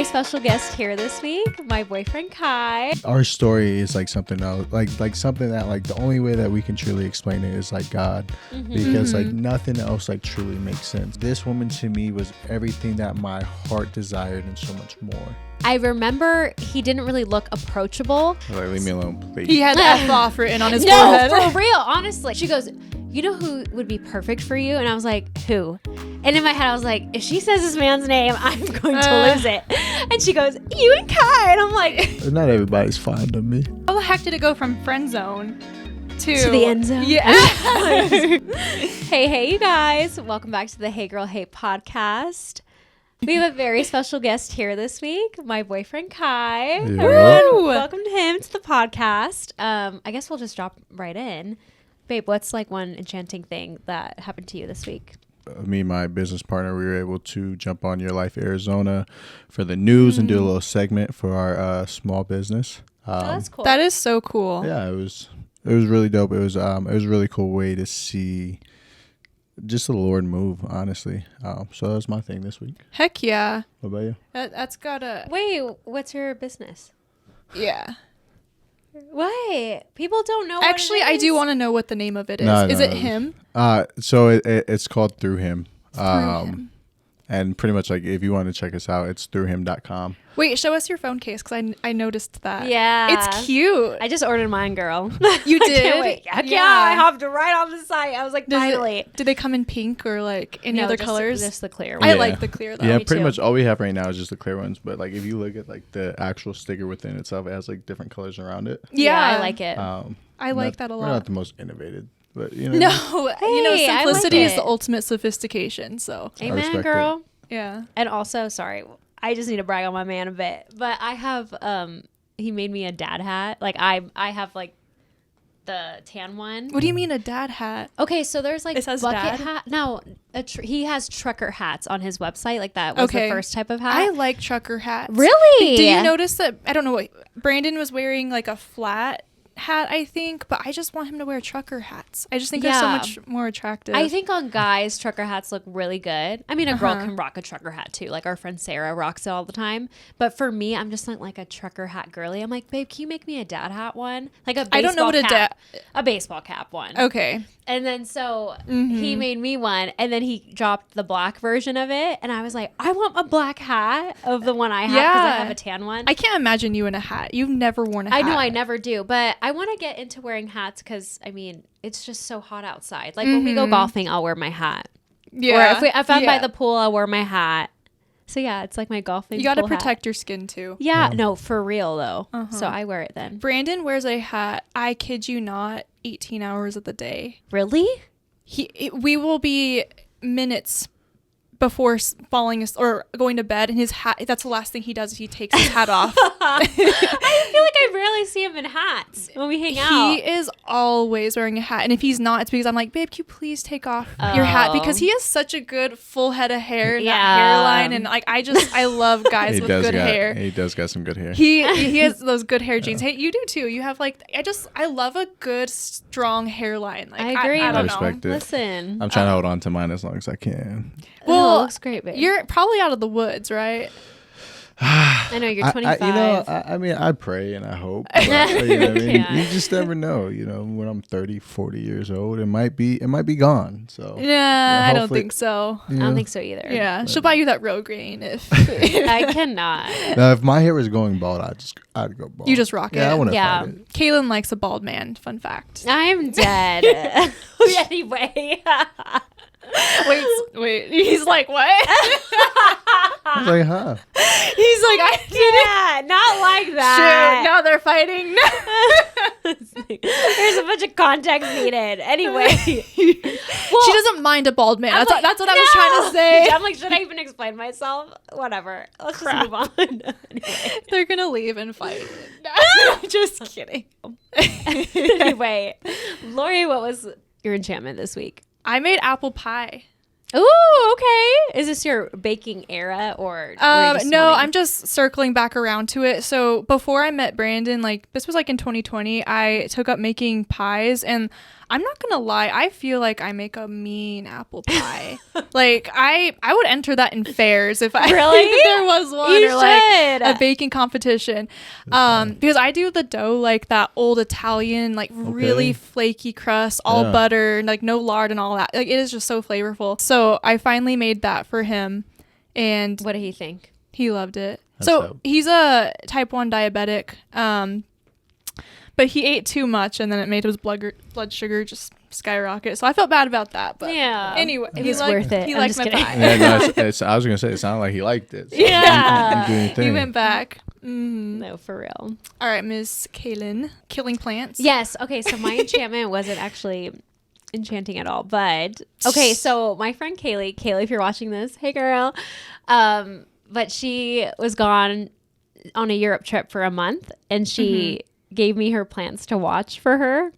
very special guest here this week, my boyfriend Kai. Our story is like something else, like something that like the only way that we can truly explain it is like God, because like nothing else like truly makes sense. This woman to me was everything that my heart desired and so much more. I remember he didn't really look approachable. Like, leave me alone, please. He had F off written on his No, forehead. for real, honestly. She goes, you know who would be perfect for you? And I was like, who? And in my head, I was like, if she says this man's name, I'm going to lose it. And she goes, you and Kai. And I'm like, Not everybody's fond of me. How the heck did it go from friend zone to the end zone. Yeah. Hey, you guys. Welcome back to the Hey Girl, Hey podcast. We have a very special guest here this week, my boyfriend Kai. Yeah. Everyone, welcome him to the podcast. I guess we'll just drop right in. Babe, what's like one enchanting thing that happened to you this week? Me and my business partner, we were able to jump on Your Life Arizona for the news and do a little segment for our small business. That's cool. That is so cool. Yeah, it was really dope. It was a really cool way to see just the Lord move, honestly. So that was my thing this week. Heck yeah. What about you? That's gotta. Wait, what's your business? Yeah. What? People don't know. Actually, what it I do is? want to know what the name of it is. No, Is no, it him? So it's called Through Him. Through Him. And pretty much like if you want to check us out, it's throughhim.com. Wait, show us your phone case because I noticed that. Yeah. It's cute. I just ordered mine, girl. You I did? can't wait. Heck yeah. I hopped right on the site. I was like, finally. Did they come in pink or like any other colors? Just the clear I one. like the clear though. Yeah, me pretty too. much all we have right now is just the clear ones. But like if you look at like the actual sticker within itself, it has like different colors around it. Yeah, I like it. I like that a We're not lot. the most innovative, but you know. No, Hey, I like simplicity is it. the ultimate sophistication. So Amen, respect girl. yeah. And also, sorry, I just need to brag on my man a bit. But I have, he made me a dad hat. Like I have like the tan one. What do you mean a dad hat? Okay, so there's like It says bucket dad? hat. No, he has trucker hats on his website. Like that was Okay. the first type of hat. I like trucker hats. Really? Did you notice that? I don't know what Brandon was wearing, like a flat hat, I think, but I just want him to wear trucker hats. I just think they're so Yeah. much more attractive. I think on guys, trucker hats look really good. I mean, a girl Uh-huh. can rock a trucker hat too. Like our friend Sarah rocks it all the time. But for me, I'm just not like a trucker hat girly. I'm like, babe, can you make me a dad hat one? Like a baseball I don't know what a baseball cap one. Okay. And then he made me one, and then he dropped the black version of it, and I was like, I want a black hat of the one I have because I Yeah. have a tan one. I can't imagine you in a hat. You've never worn a hat. I know I never do, but I want to get into wearing hats because I mean it's just so hot outside. Like when we go golfing, I'll wear my hat. Yeah. Or if I'm by Yeah. the pool, I'll wear my hat. So yeah, it's like my golfing. You got to pool hat. protect your skin too. Yeah, no, for real though. So I wear it then. Brandon wears a hat, I kid you not, 18 hours of the day. Really? We will be minutes before falling or going to bed, and his hat, that's the last thing he does is he takes his hat off. I feel like I rarely see him in hats when we hang out. He is always wearing a hat, and if he's not, it's because I'm like, babe, can you please take off your hat, because he has such a good full head of hair and that hairline, and like I love guys with good hair. He does got some good hair. He has those good hair genes. Hey, you do too. You have like I love a good strong hairline. Like I agree. I I don't respect know. it. Listen, I'm trying to hold on to mine as long as I can. well, Well, it looks great, babe. You're probably out of the woods, right? I know you're 25. I mean, I pray and I hope. But, you know what I mean? Yeah. You just never know. You know, when I'm 30, 40 years old, it might be gone. So Yeah, I don't hopefully- think so. I don't think so either. Yeah, she'll buy you that Rogaine if I cannot. Now, if my hair was going bald, I'd go bald. you just rock Yeah, I it. want to Yeah. fight it. Kaylin likes a bald man. Fun fact. I'm dead. Anyway. Wait. He's like, what? I was like, huh? He's like, I didn't. Yeah, not like Shit, that. now they're fighting. There's a bunch of context needed. Anyway. She doesn't mind a bald man. That's what I was trying to say. I'm like, should I even explain myself? Whatever. Let's just move on. Anyway. They're gonna leave and fight. Just kidding. Anyway, Lori, what was your enchantment this week? I made apple pie. Ooh, okay. Is this your baking era or? No, I'm just circling back around to it. So before I met Brandon, like this was like in 2020, I took up making pies, and I'm not gonna lie, I feel like I make a mean apple pie. Like I would enter that in fairs if I really if there was one, you or like should. a baking competition. Because I do the dough like that old Italian, like really flaky crust, all butter, like no lard and all that. Like it is just so flavorful. So I finally made that for him, and what did he think? He loved it. So he's a type 1 diabetic, but he ate too much, and then it made his blood sugar just skyrocket. So I felt bad about that. But anyway, it was worth it. He liked my pie. I was gonna say it sounded like he liked it. So he went back. No, for real. All right, Ms. Kaylin, killing plants. Yes. Okay, so my enchantment wasn't actually enchanting at all, but okay, so my friend Kaylee, if you're watching this, hey girl, but she was gone on a Europe trip for a month, and she gave me her plants to watch for her,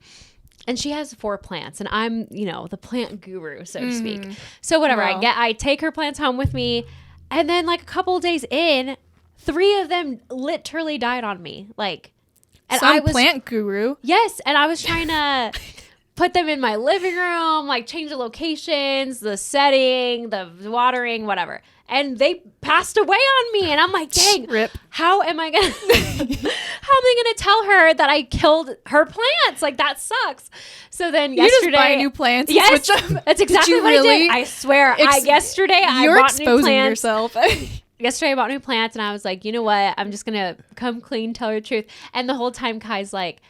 and she has 4 plants, and I'm the plant guru, so to speak. So whatever, I take her plants home with me, and then like a couple of days in, 3 of them literally died on me, like, and I was plant guru. Yes, and I was trying to put them in my living room, like change the locations, the setting, the watering, whatever. And they passed away on me. And I'm like, dang, rip. How am I gonna tell her that I killed her plants? Like that sucks. So then yesterday, you just buy new plants. Yes, that's exactly what I did. I swear. Yesterday I bought new plants. Yourself. Yesterday I bought new plants, and I was like, you know what? I'm just gonna come clean, tell her the truth. And the whole time Kai's like,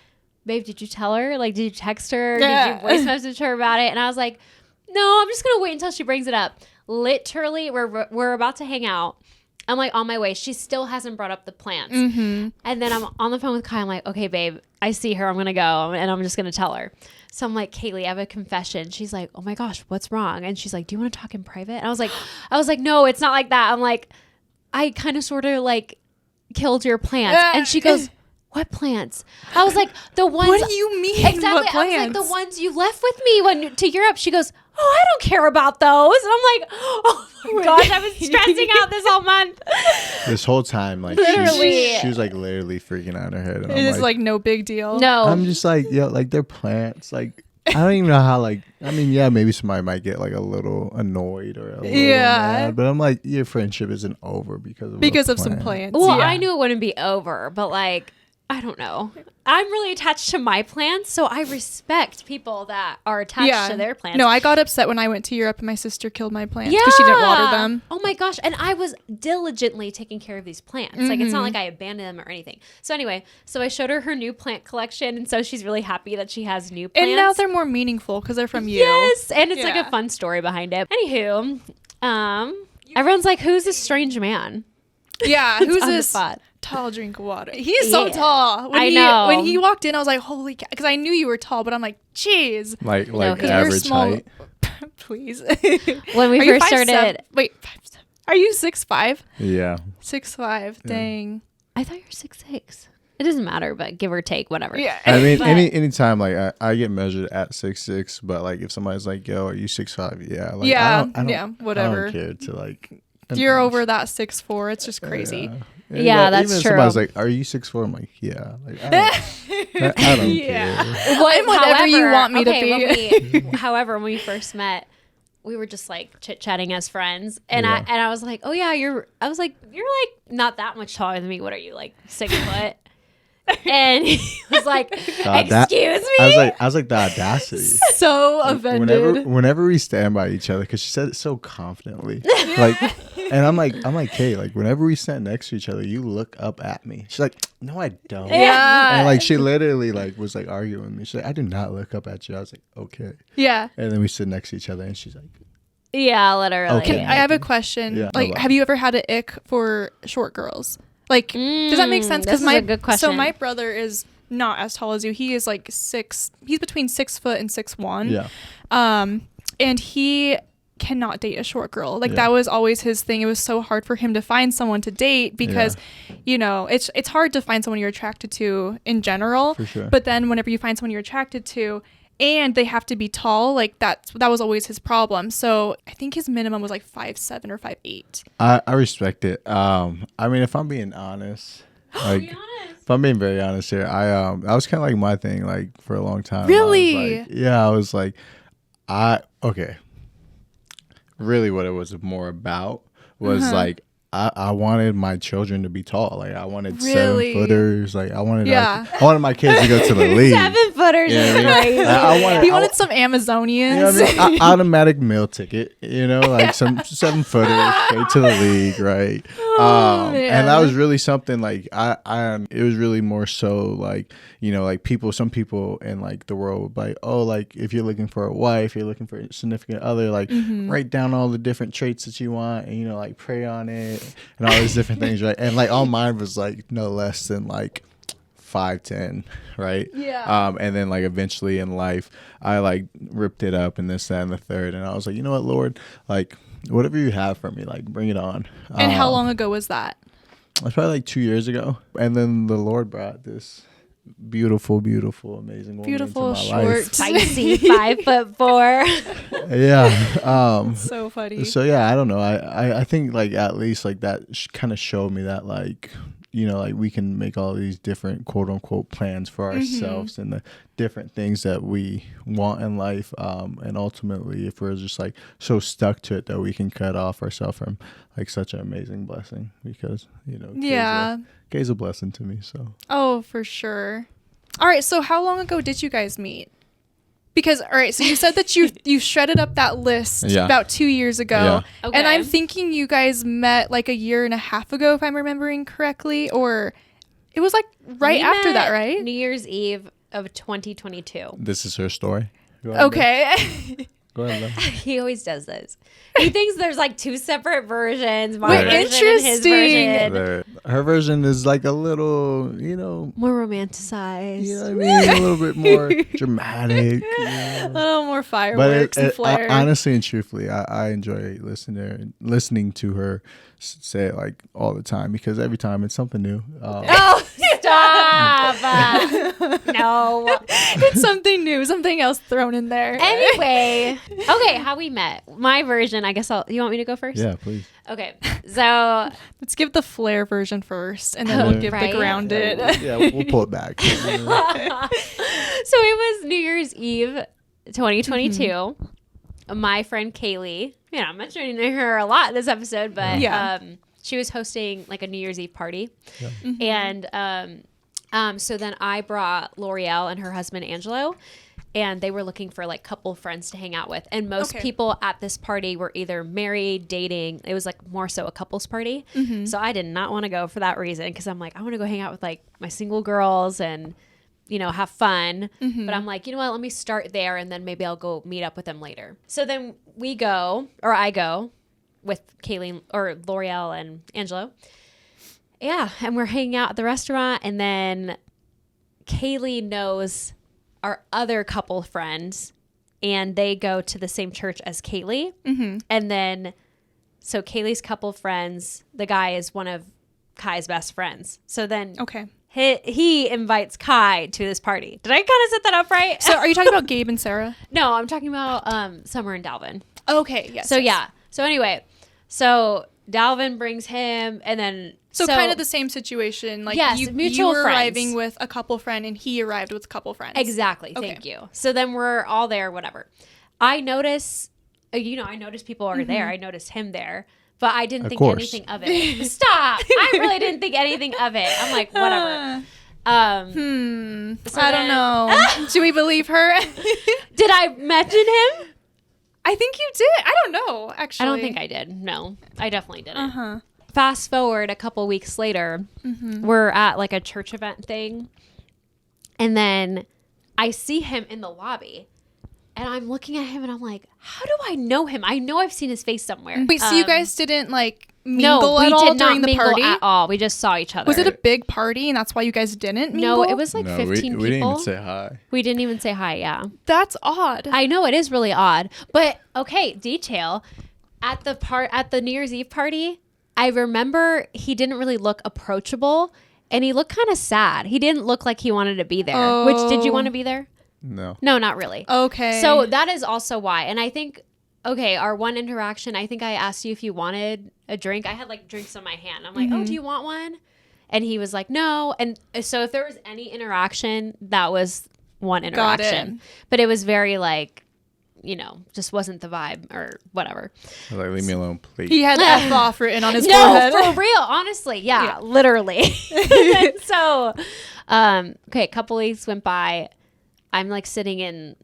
babe, did you tell her? Like, did you text her? Did you voice message her about it? And I was like, no, I'm just gonna wait until she brings it up. Literally, we're about to hang out. I'm like on my way. She still hasn't brought up the plants. And then I'm on the phone with Kai. I'm like, okay, babe, I see her. I'm gonna go, and I'm just gonna tell her. So I'm like, Kaylee, I have a confession. She's like, oh my gosh, what's wrong? And she's like, do you want to talk in private? And I was like, no, it's not like that. I'm like, I kind of sort of like killed your plants. And she goes, what plants? I was like, the ones. What do you mean? Exactly. What plants? I was like, the ones you left with me to Europe. She goes, oh, I don't care about those. And I'm like, oh my gosh, I was stressing out this whole month. This whole time, like she was like literally freaking out in her head. And it is like no big deal. No, I'm just like, yo, like they're plants. Like I don't even know how. Like I mean, yeah, maybe somebody might get like a little annoyed or a little mad, but I'm like, your friendship isn't over because of some plants. Well, I knew it wouldn't be over, but like, I don't know. I'm really attached to my plants, so I respect people that are attached to their plants. No, I got upset when I went to Europe and my sister killed my plants because she didn't water them. Oh my gosh. And I was diligently taking care of these plants. Like, it's not like I abandoned them or anything. So anyway, I showed her new plant collection, and so she's really happy that she has new plants. And now they're more meaningful because they're from you. Yes, and it's like a fun story behind it. Anywho, everyone's like, who's this strange man? Yeah, who's this tall drink of water? He is so tall. I know. When he walked in, I was like, holy cow, because I knew you were tall, but I'm like, jeez. Like average height. Please. When we first started. Wait, 5'7". Are you 6'5"? Yeah. 6'5". Dang. I thought you were 6'6". It doesn't matter, but give or take, whatever. Yeah. I mean, anytime, like, I get measured at 6'6", but, like, if somebody's like, yo, are you 6'5"? Yeah. Like, I don't, whatever. I don't care to, like. You're over that 6'4". It's just crazy. Yeah, that's even true. Somebody's like, are you 6'4"? I'm like, yeah. Like, I don't care. I'm whatever you want me to be. However, when we first met, we were just like chit-chatting as friends, and I was like, oh yeah, you're like not that much taller than me. What are you, like 6 foot? And he was like, excuse me? I was like, the audacity. So offended. Whenever we stand by each other, because she said it so confidently. Like, and I'm like, hey, like, whenever we stand next to each other, you look up at me. She's like, no, I don't. Yeah. And like, she literally like was like arguing with me. She's like, I do not look up at you. I was like, okay. Yeah. And then we stood next to each other, and she's like, yeah, literally. Okay. I have a question. Yeah, like, have you ever had an ick for short girls? Like, does that make sense? Because a good question. So my brother is not as tall as you. He is like he's between 6 foot and 6'1". Yeah. And he cannot date a short girl. Like, that was always his thing. It was so hard for him to find someone to date because, you know, it's hard to find someone you're attracted to in general. For sure. But then whenever you find someone you're attracted to, and they have to be tall, like that was always his problem. So I think his minimum was like 5'7" or 5'8". I respect it. I mean, if I'm being honest, Like, Be honest. if I'm being very honest here, that was kind of like my thing, like for a long time. Really? I was like, okay. Really, what it was more about was like I wanted my children to be tall. Like I wanted Really? 7-footers. Like I wanted Yeah. I wanted my kids to go to the league. 7-footers You know is what I mean? crazy. I He wanted some Amazonians. You know what I mean? Automatic meal ticket, like some 7-footers straight to the league, right? And that was really something like it was really more so like, like some people in like the world would be like, oh, like if you're looking for a wife, you're looking for a significant other, like write down all the different traits that you want and, like pray on it and all these different things, right? And like all mine was like no less than like 5'10", right? Yeah. And then like eventually in life I like ripped it up and this, that, and the third, and I was like, you know what, Lord, like whatever you have for me, like bring it on. And how long ago was that? It's probably like 2 years ago. And then the Lord brought this beautiful, amazing woman Beautiful, into my short, life. Spicy 5'4". Yeah. So funny. So yeah, I don't know. I think like at least like that kind of showed me that like, like we can make all these different quote unquote plans for ourselves and the different things that we want in life. And ultimately, if we're just like so stuck to it that we can cut off ourselves from like such an amazing blessing, because, Kay's a blessing to me. So. Oh, for sure. All right. So how long ago did you guys meet? Because, all right, so you said that you shredded up that list about 2 years ago. Yeah. Okay. And I'm thinking you guys met like 1.5 years ago, if I'm remembering correctly, or it was like right after that, right? New Year's Eve of 2022. This is her story. Go ahead, Okay. Go ahead, Lynn. He always does this. He thinks there's like 2 separate versions. My Wait, version and his version. Her version is like a little, More romanticized. you know what I mean? A little bit more dramatic. A little more fireworks and flair. Honestly and truthfully, I enjoy listening to her say it like all the time, because every time it's something new. Oh, stop. No. It's something new, something else thrown in there. Anyway, okay, how we met. My version, I guess you want me to go first? Yeah, please. Okay, so Let's give the flair version first, and then we'll give Right. the grounded. We'll pull it back. So it was New Year's Eve 2022. My friend Kaylee, I'm mentioning her a lot this episode, but she was hosting like a New Year's Eve party. Yeah. And so then I brought L'Oreal and her husband Angelo, and they were looking for like couple friends to hang out with. And most people at this party were either married, dating. It was like more so a couples party. So I did not want to go for that reason, because I'm like, I want to go hang out with like my single girls and have fun. But I'm like, you know what, let me start there, and then maybe I'll go meet up with them later. So then I go with Kaylee or L'Oreal and Angelo. Yeah, and we're hanging out at the restaurant, and then Kaylee knows our other couple friends, and they go to the same church as Kaylee. And then, so Kaylee's couple friends, the guy is one of Kai's best friends. So then he invites Kai to this party. Did I kind of set that up right? So are you talking about Gabe and Sarah? No, I'm talking about Summer and Dalvin. Okay, yes. So yeah. So anyway, so Dalvin brings him, and then So kind of the same situation. Like yes, you mutual were friends. arriving with a couple friend, and he arrived with a couple friends. Exactly. Okay. Thank you. So then we're all there, whatever. I notice, I noticed people are there. I noticed him there, but I didn't think anything of it. Stop. I really didn't think anything of it. I'm like, whatever. So I don't know. Do we believe her? Did I mention him? I think you did. I don't know, actually. I don't think I did. No, I definitely didn't. Fast forward a couple weeks later, we're at like a church event thing. And then I see him in the lobby, and I'm looking at him and I'm like, how do I know him? I know I've seen his face somewhere. Wait, so you guys didn't like mingle at all during the party? At all. We just saw each other. Was it a big party and that's why you guys didn't mingle? No, it was like 15 people. We didn't even say hi. We didn't even say hi, yeah. That's odd. I know, it is really odd. But okay, detail. At the New Year's Eve party, I remember he didn't really look approachable, and he looked kind of sad. He didn't look like he wanted to be there. Which, did you want to be there? No, not really. Okay. So that is also why. And I think, our one interaction, I think I asked you if you wanted a drink. I had like drinks in my hand. I'm like, oh, do you want one? And he was like, no. And so if there was any interaction, that was one interaction. But it was very like, you know, just wasn't the vibe or whatever. Like, leave me alone, please. He had F off written on his forehead. No, for real. Honestly. Yeah. Literally. So, okay, a couple weeks went by. I'm like sitting in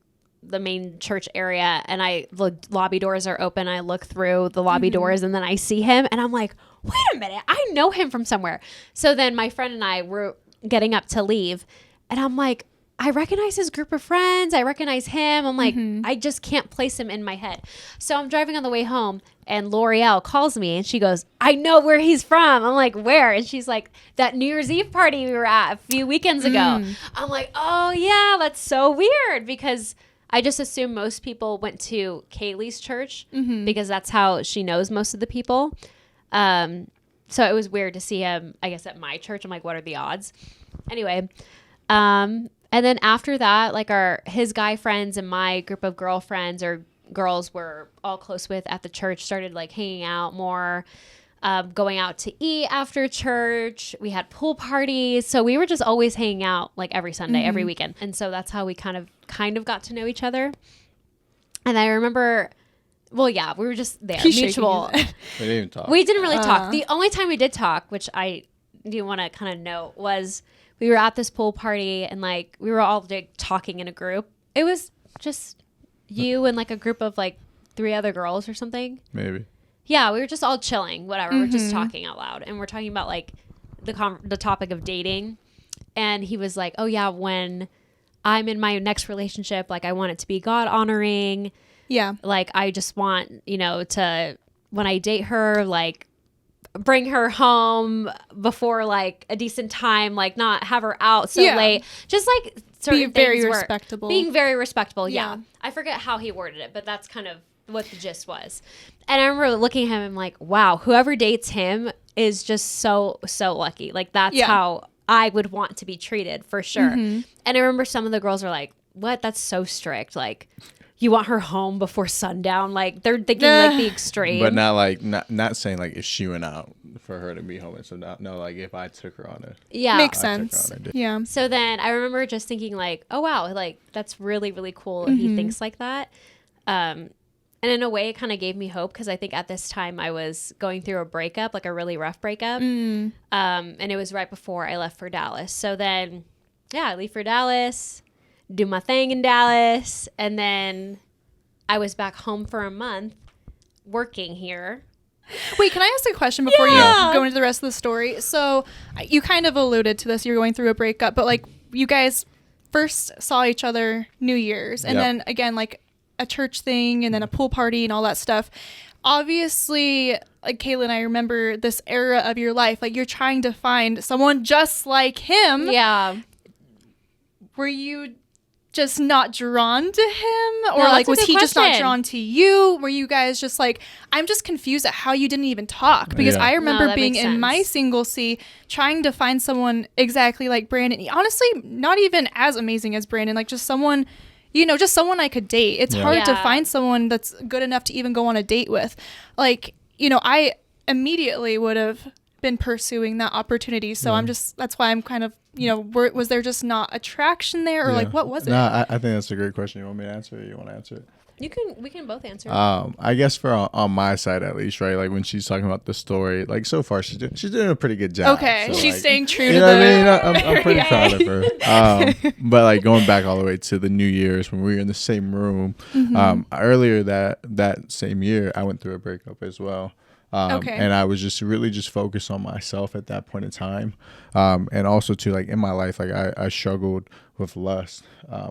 the main church area and the lobby doors are open. I look through the lobby doors and then I see him and I'm like, wait a minute, I know him from somewhere. So then my friend and I were getting up to leave and I'm like, I recognize his group of friends. I recognize him. I'm like, I just can't place him in my head. So I'm driving on the way home and L'Oreal calls me and she goes, I know where he's from. I'm like, where? And she's like, that New Year's Eve party we were at a few weekends ago. I'm like, oh yeah, that's so weird because I just assume most people went to Kaylee's church because that's how she knows most of the people. So it was weird to see him, I guess, at my church. I'm like, what are the odds? Anyway, and then after that, like his guy friends and my group of girlfriends or girls were all close with at the church started like hanging out more, going out to eat after church. We had pool parties. So we were just always hanging out like every Sunday, every weekend. And so that's how we kind of got to know each other. And I remember, well, yeah, we were just there. He's mutual. We didn't even talk. We didn't really talk. The only time we did talk, which I do want to kind of note, was we were at this pool party and like we were all like talking in a group. It was just you and like a group of like 3 other girls or something. Maybe. Yeah, we were just all chilling, whatever. We're just talking out loud. And we're talking about like the topic of dating. And he was like, oh yeah, when I'm in my next relationship, like I want it to be God honoring. Yeah. Like I just want, you know, to, when I date her, like bring her home before like a decent time, like not have her out so late. Just like certain very things respectable. Being very respectable. Yeah. Yeah. I forget how he worded it, but that's kind of what the gist was. And I remember looking at him and like, wow, whoever dates him is just so lucky. Like that's how I would want to be treated for sure. And I remember some of the girls were like, what? That's so strict. Like you want her home before sundown. Like they're thinking like the extreme. But not like, not saying like if she went out for her to be home and so no, like if I took her on it. Makes sense. Yeah. So then I remember just thinking like, oh wow, like that's really, really cool if he thinks like that. And in a way, it kind of gave me hope because I think at this time I was going through a breakup, like a really rough breakup. And it was right before I left for Dallas. So then, yeah, I leave for Dallas, do my thing in Dallas. And then I was back home for a month working here. Wait, can I ask a question before you go into the rest of the story? So you kind of alluded to this. You're going through a breakup, but like you guys first saw each other New Year's. And then again, like a church thing and then a pool party and all that stuff. Obviously, like Kayla and I remember this era of your life, like you're trying to find someone just like him. Yeah. Were you just not drawn to him? Or No, like, that's a was good he just not question. drawn to you? Were you guys just like, I'm just confused at how you didn't even talk because I remember that being makes in my sense. single C trying to find someone exactly like Brandon. Honestly, not even as amazing as Brandon, like just someone, you know, just someone I could date. It's hard to find someone that's good enough to even go on a date with. Like, you know, I immediately would have been pursuing that opportunity. So I'm just, that's why I'm kind of, you know, was there just not attraction there or like, what was it? No, I think that's a great question. You want me to answer it? You want to answer it? We can both answer. I guess for on my side at least, right? Like when she's talking about the story, like so far she's doing a pretty good job. Okay, so, she's like, staying true you to know the. what I mean? I'm pretty proud of her. But like going back all the way to the New Year's when we were in the same room, earlier that same year, I went through a breakup as well. And I was just really just focused on myself at that point in time. And also too, like in my life, like I struggled with lust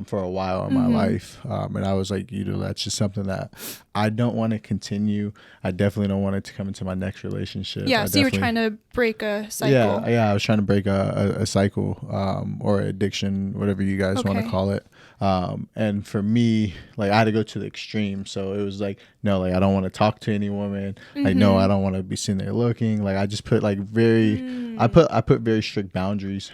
for a while in my life. And I was like, you know, that's just something that I don't want to continue. I definitely don't want it to come into my next relationship. Yeah, so you were trying to break a cycle. Yeah, I was trying to break a cycle or addiction, whatever you guys want to call it. And for me, like I had to go to the extreme. So it was like no, like I don't want to talk to any woman. Like no, I don't want to be sitting there looking. Like I just put like I put very strict boundaries.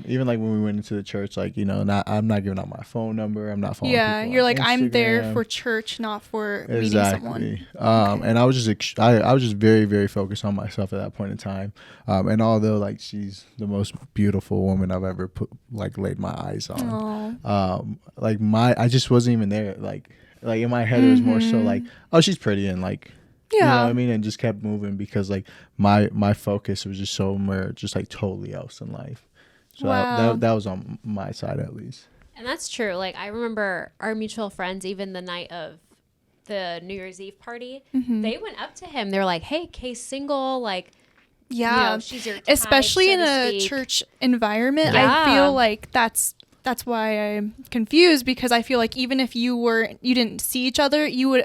Even like when we went into the church, like I'm not giving out my phone number. I'm not following people you're on like Instagram. I'm there for church, not for meeting someone. And I was just I was just very, very focused on myself at that point in time. And although like she's the most beautiful woman I've ever laid my eyes on, I just wasn't even there. Like in my head, it was more so like, oh, she's pretty, and like, you know what I mean, and just kept moving because like my focus was just somewhere just like totally else in life. So that was on my side at least. And that's true. Like I remember our mutual friends, even the night of the New Year's Eve party, they went up to him. They're like, "Hey, Kay's single, like." Yeah, she's your type, especially so in a speak. church environment. Yeah. I feel like that's why I'm confused, because I feel like even if you didn't see each other, you would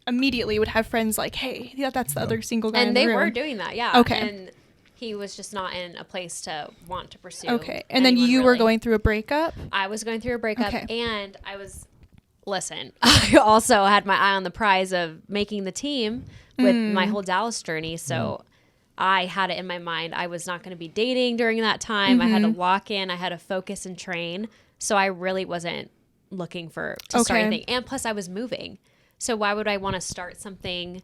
immediately would have friends like, hey, that's the other single guy. And they were doing that, yeah. Okay. And he was just not in a place to want to pursue. Okay, and then you were going through a breakup. I was going through a breakup, and listen, I also had my eye on the prize of making the team with my whole Dallas journey, so. I had it in my mind. I was not going to be dating during that time. I had to lock in. I had to focus and train. So I really wasn't looking to start anything. And plus I was moving. So why would I want to start something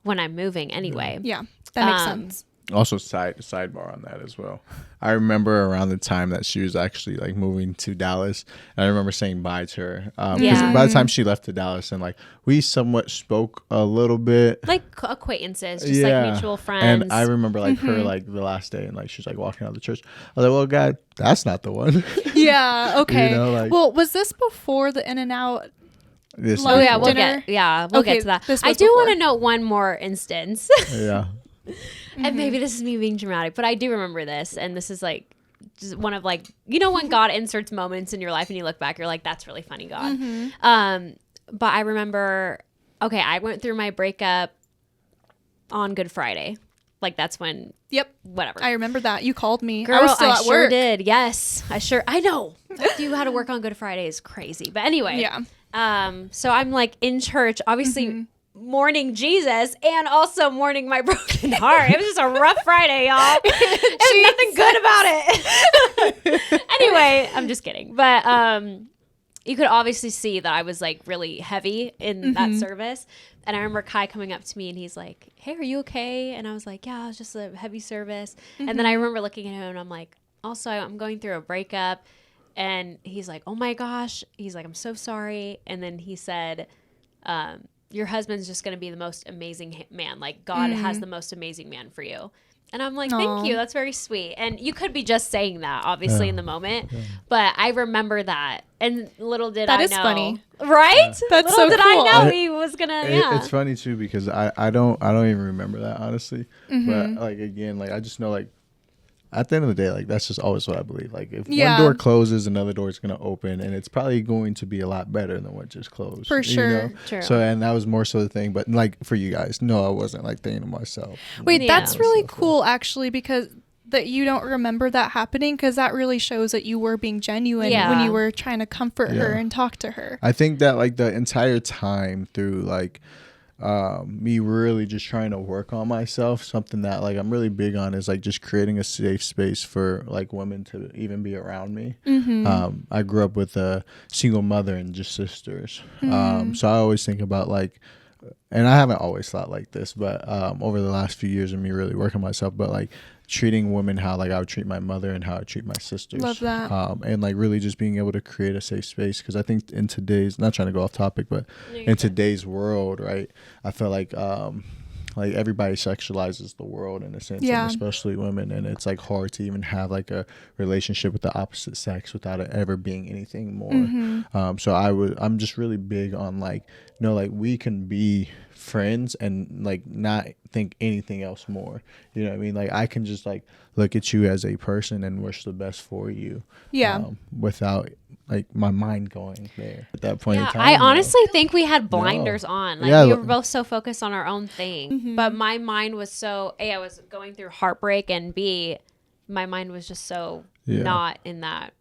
when I'm moving anyway? Yeah, that makes sense. Also sidebar on that as well. I remember around the time that she was actually like moving to Dallas, and I remember saying bye to her. Because by the time she left to Dallas, and like we somewhat spoke a little bit, like acquaintances, just like mutual friends. And I remember like her like the last day, and like she's like walking out of the church. I was like, well, God, that's not the one. Yeah. Okay. Like, well, was this before the In-N-Out? We'll dinner? We'll get to that. I do want to note one more instance. Yeah. And maybe this is me being dramatic, but I do remember this, and this is like just one of like, when God inserts moments in your life and you look back, you're like, that's really funny, God. But I remember, I went through my breakup on Good Friday. Like that's when, whatever. I remember that. You called me. Girl, I was still at sure work. did. Yes, I know. You had to work on Good Friday is crazy. But anyway. Yeah. So I'm like in church, obviously mourning Jesus and also mourning my broken heart. It was just a rough Friday, y'all. There's nothing good about it. Anyway, I'm just kidding. But you could obviously see that I was like really heavy in that service. And I remember Kai coming up to me and he's like, hey, are you okay? And I was like, yeah, it was just a heavy service. And then I remember looking at him and I'm like, also, I'm going through a breakup. And he's like, oh my gosh. He's like, I'm so sorry. And then he said, your husband's just going to be the most amazing man. Like God has the most amazing man for you. And I'm like, thank you. That's very sweet. And you could be just saying that obviously in the moment, but I remember that. And little did I know. That is funny. Right? That's little so did cool. I know he was going to, It's funny too, because I don't even remember that honestly. But like, again, like I just know like, at the end of the day, like that's just always what I believe. Like if one door closes, another door is going to open, and it's probably going to be a lot better than what just closed. For sure. True. So, and that was more so the thing. But like for you guys, no, I wasn't like thinking to myself. Wait, that's really cool actually, because that you don't remember that happening, because that really shows that you were being genuine when you were trying to comfort her and talk to her. I think that like the entire time through like me really just trying to work on myself, something that like I'm really big on is like just creating a safe space for like women to even be around me. I grew up with a single mother and just sisters, so I always think about like, and I haven't always thought like this, but over the last few years of me really working on myself, but like treating women how like I would treat my mother and how I treat my sisters. Love that. And like really just being able to create a safe space, because I think in today's, not trying to go off topic, but in today's world, right, I feel like everybody sexualizes the world in a sense, and especially women, and it's like hard to even have like a relationship with the opposite sex without it ever being anything more. So I'm just really big on like, like we can be friends and like not think anything else more, you know what I mean? Like I can just like look at you as a person and wish the best for you, without like my mind going there at that point in time. I honestly think we had blinders on. Like we were both so focused on our own thing, but my mind was so I was going through heartbreak, and B, my mind was just so not in that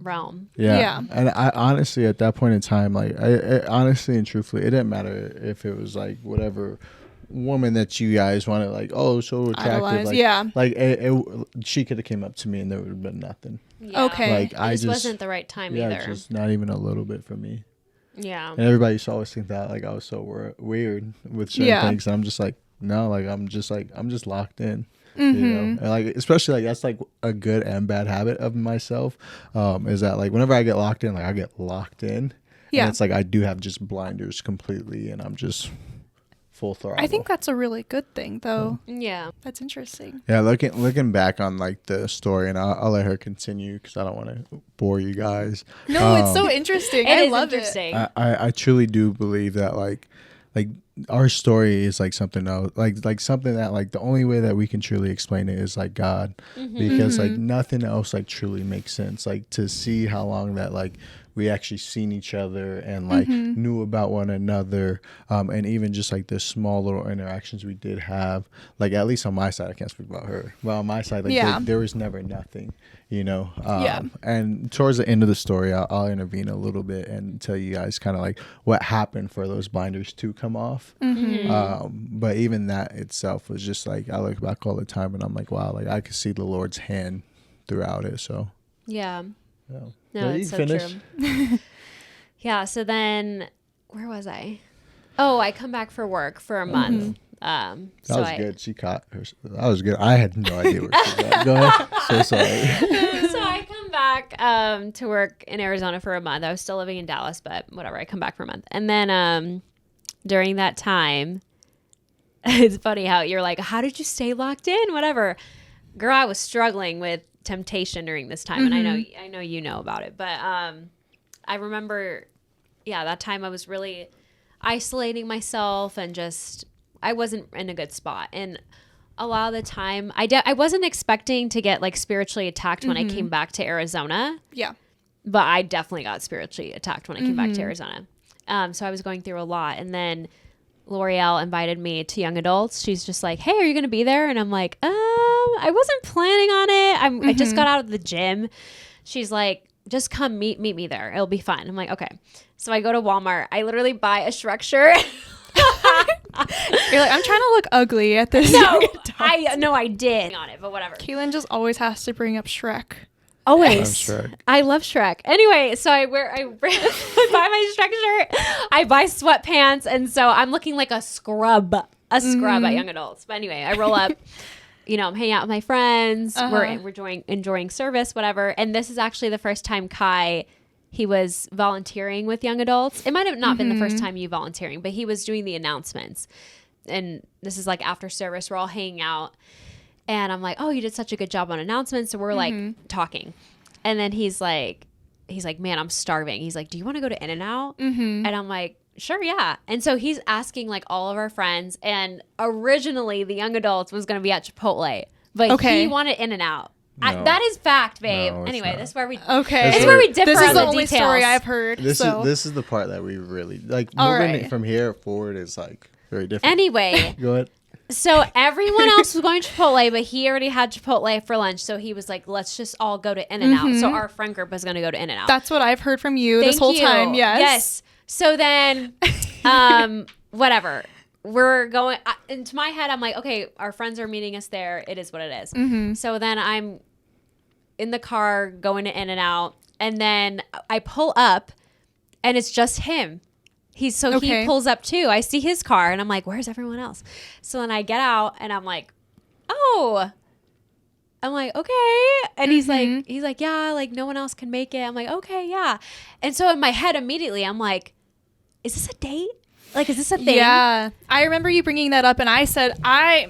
realm. Yeah. And I honestly, at that point in time, like I honestly and truthfully, it didn't matter if it was like whatever woman that you guys wanted, like, oh, so attractive, Idolize, like, yeah. like she could have came up to me and there would have been nothing. Yeah. Okay. Like It just wasn't the right time either. just not even a little bit for me. Yeah. And everybody used to always think that like I was so weird with certain things, and I'm just like, no, like I'm just locked in. You know, and like especially like that's like a good and bad habit of myself, is that like whenever I get locked in, like I get locked in. Yeah. And it's like I do have just blinders completely, and I'm just full throttle. I think that's a really good thing, though. Yeah. That's interesting. Yeah, looking back on like the story, and I'll let her continue because I don't want to bore you guys. No, it's so interesting. I love interesting. it. I truly do believe that like our story is like something else, like something that like the only way that we can truly explain it is like God, because like nothing else like truly makes sense. Like to see how long that like we actually seen each other and like knew about one another, and even just like the small little interactions we did have, like at least on my side, I can't speak about her, but on my side, like there was never nothing, you know. And towards the end of the story, I'll intervene a little bit and tell you guys kind of like what happened for those blinders to come off. But even that itself was just like, I look back all the time and I'm like, wow, like I could see the Lord's hand throughout it. So Yeah. yeah. No, it's so true. Yeah. So then, where was I? Oh, I come back for work for a month. That was good. She caught her. That was good. I had no idea where she was at. Go ahead. So sorry. So I come back to work in Arizona for a month. I was still living in Dallas, but whatever. I come back for a month. And then during that time, it's funny how you're like, how did you stay locked in? Whatever. Girl, I was struggling with temptation during this time. And I know you know about it. But I remember, that time I was really isolating myself and just, I wasn't in a good spot. And a lot of the time, I wasn't expecting to get like spiritually attacked when I came back to Arizona. Yeah. But I definitely got spiritually attacked when I came back to Arizona. So I was going through a lot. And then L'Oreal invited me to young adults. She's just like, hey, are you going to be there? And I'm like, I wasn't planning on it. I just got out of the gym. She's like, just come meet me there. It'll be fun. I'm like, okay. So I go to Walmart. I literally buy a Shrek shirt. You're like, I'm trying to look ugly at this. No, I did on it, but whatever. Kaylin just always has to bring up Shrek. Always. I love Shrek. Anyway, so I buy my Shrek shirt. I buy sweatpants, and so I'm looking like a scrub at young adults. But anyway, I roll up. I'm hanging out with my friends. We're enjoying service, whatever. And this is actually the first time Kai, he was volunteering with young adults. It might have not been the first time you volunteering, but he was doing the announcements. And this is like after service, we're all hanging out. And I'm like, oh, you did such a good job on announcements. So we're like talking. And then he's like, man, I'm starving. He's like, do you want to go to In-N-Out? And I'm like, sure, yeah. And so he's asking like all of our friends. And originally the young adults was going to be at Chipotle, but he wanted In-N-Out. No. That is fact, babe. No, anyway, not. this is where we differ this is the on only details. story I've heard. This is the part that we really like. All Moving right. it from here forward is like very different. Anyway. Go ahead. So everyone else was going to Chipotle, but he already had Chipotle for lunch. So he was like, let's just all go to In-N-Out. So our friend group was going to go to In-N-Out. That's what I've heard from you this whole time. Yes. So then, whatever. We're going into my head. I'm like, okay, our friends are meeting us there. It is what it is. So then I'm in the car going to In-N-Out, and then I pull up and it's just him. He pulls up too. I see his car and I'm like, where's everyone else? So then I get out and I'm like, oh, I'm like, okay. And he's like, yeah, like no one else can make it. I'm like, okay, yeah. And so in my head immediately, I'm like, is this a date? Like, is this a thing? Yeah. I remember you bringing that up and I said, my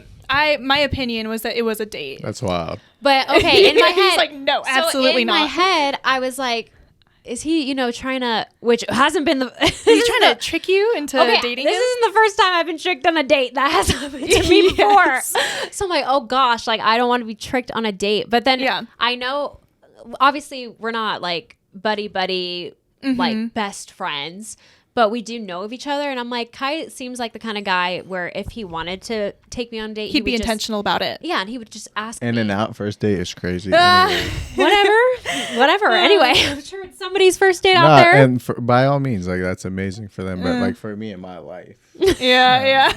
opinion was that it was a date. That's wild. But okay, in my head. He's like, no, absolutely not. In my head, I was like, is he, trying to, which hasn't been the. He's trying to trick you into dating This him? isn't the first time I've been tricked on a date. That has happened to me before. So I'm like, oh gosh, like I don't want to be tricked on a date. But then I know, obviously we're not like buddy, like best friends. But we do know of each other. And I'm like, Kai seems like the kind of guy where if he wanted to take me on a date, he'd be intentional about it. Yeah. And he would just ask In me. and out first date is crazy. Whatever. whatever. Anyway, I'm sure it's somebody's first date out there. And by all means, like that's amazing for them. But like for me in my life. Yeah.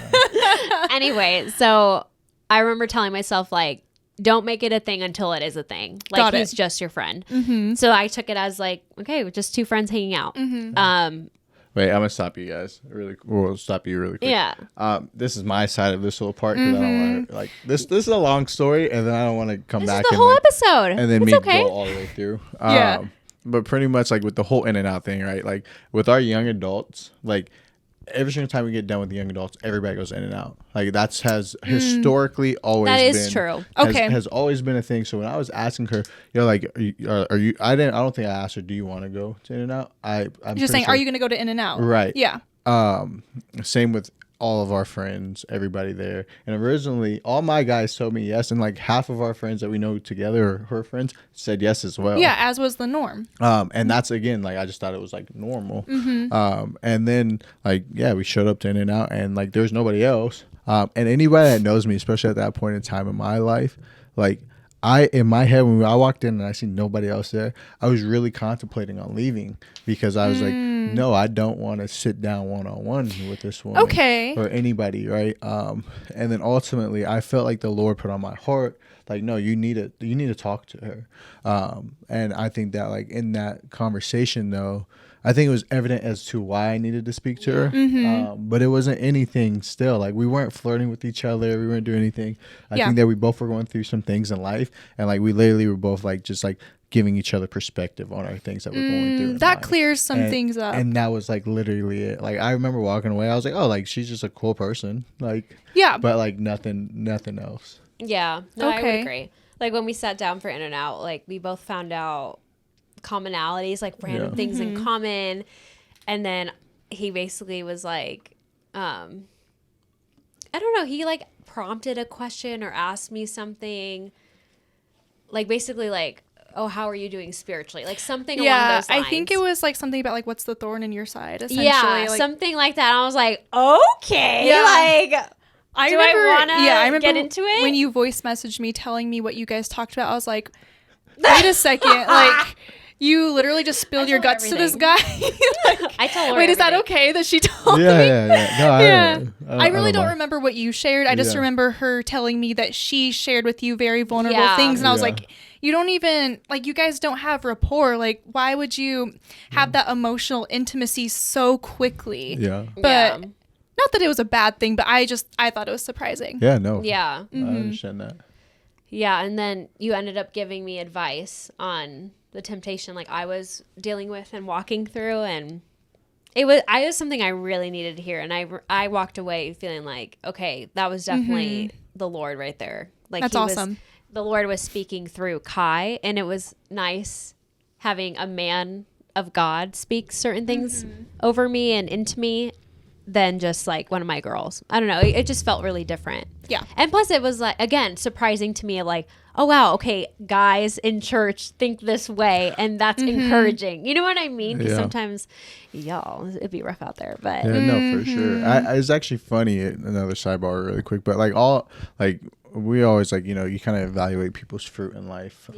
Anyway, so I remember telling myself like, don't make it a thing until it is a thing. Like Got he's it. just your friend. Mm-hmm. So I took it as like, okay, we're just two friends hanging out. Mm-hmm. Wait, I'm gonna stop you guys We'll stop you really quick. Yeah. This is my side of this little part because I don't want to like this. This is a long story, and then I don't want to come This back is the and whole like, episode. and then it's me okay. go all the way through. Yeah. But pretty much like with the whole in and out thing, right? Like with our young adults, like every single time we get done with the young adults, everybody goes in and out. Like has historically always That is been, true. Okay. has always been a thing. So when I was asking her, like, are you? I don't think I asked her, do you want to go to in and out? I'm Just saying, are you going to go to In-N-Out? Right. Yeah. Same with all of our friends, everybody there. And originally, all my guys told me yes, and like half of our friends that we know together, or her friends, said yes as well. Yeah, as was the norm. And that's again, like I just thought it was like normal. And then like we showed up to In and Out, and like there's nobody else. And anybody that knows me, especially at that point in time in my life, like in my head when I walked in and I seen nobody else there, I was really contemplating on leaving because I was like, no, I don't want to sit down one-on-one with this woman or anybody, right? And then ultimately I felt like the Lord put on my heart, like, no, you need to talk to her. And I think that like in that conversation though, I think it was evident as to why I needed to speak to her. But it wasn't anything still. Like we weren't flirting with each other. We weren't doing anything. I think that we both were going through some things in life. And like we literally were both like just like giving each other perspective on our things that we're going through. That clears some things up. And that was like literally it. Like I remember walking away. I was like, oh, like she's just a cool person. Like but like nothing else. Yeah. No, I would agree. Like when we sat down for In and Out, like we both found out commonalities, like random things in common, and then he basically was like I don't know, he like prompted a question or asked me something, like basically like, oh, how are you doing spiritually, like something along those lines. I think it was like something about like what's the thorn in your side, essentially. Like, something like that. I was like, okay, like I remember get into it when you voice messaged me telling me what you guys talked about. I was like, wait a second, like you literally just spilled your guts to this guy. Like, I told her. Wait, is that okay that she told me? No, I really don't remember what you shared. I just remember her telling me that she shared with you very vulnerable things, and I was like, you don't even like, you guys don't have rapport. Like, why would you have that emotional intimacy so quickly? But not that it was a bad thing, but I thought it was surprising. I understand that. And then you ended up giving me advice on the temptation like I was dealing with and walking through, and it was something I really needed to hear, and I walked away feeling like, okay, that was definitely the Lord right there. Like that's awesome. The Lord was speaking through Kai, and it was nice having a man of God speak certain things over me and into me than just like one of my girls. I don't know. It just felt really different. Yeah. And plus it was like, again, surprising to me, like, oh wow, okay, guys in church think this way, and that's encouraging. You know what I mean? Because sometimes, y'all, it'd be rough out there. But no, for sure. It's actually funny. Another sidebar, really quick, but like we always like, you know, you kind of evaluate people's fruit in life.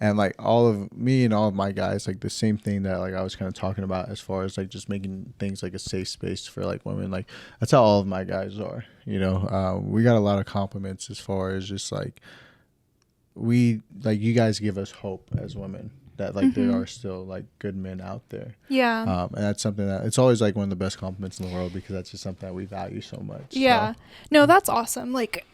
And like all of me and all of my guys, like the same thing that like I was kind of talking about as far as like just making things like a safe space for like women. Like that's how all of my guys are, you know. We got a lot of compliments as far as just like you guys give us hope as women that like there are still like good men out there. And that's something that it's always like one of the best compliments in the world, because that's just something that we value so much. No, that's awesome. Like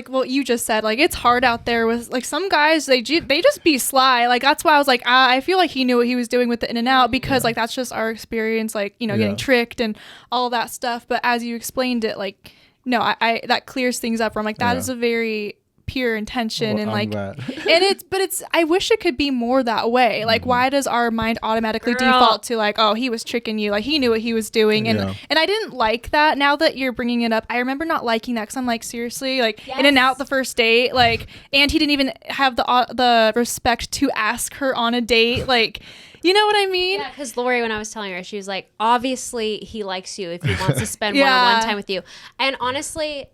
what you just said, like it's hard out there with like some guys, they just be sly. Like that's why I was like, I feel like he knew what he was doing with the In and Out, because like that's just our experience, like, you know, getting tricked and all that stuff. But as you explained it, like, no, I that clears things up. Where I'm like, that is a very pure intention, and like, and it's I wish it could be more that way. Like, why does our mind automatically default to like, oh, he was tricking you, like he knew what he was doing, and I didn't like that. Now that you're bringing it up, I remember not liking that, because I'm like, seriously, like In and Out the first date, like, and he didn't even have the respect to ask her on a date, like, you know what I mean? Yeah, because Lori, when I was telling her, she was like, obviously he likes you if he wants to spend one-on-one time with you. And honestly,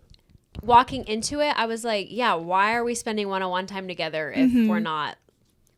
walking into it, I was like, yeah, why are we spending one-on-one time together if we're not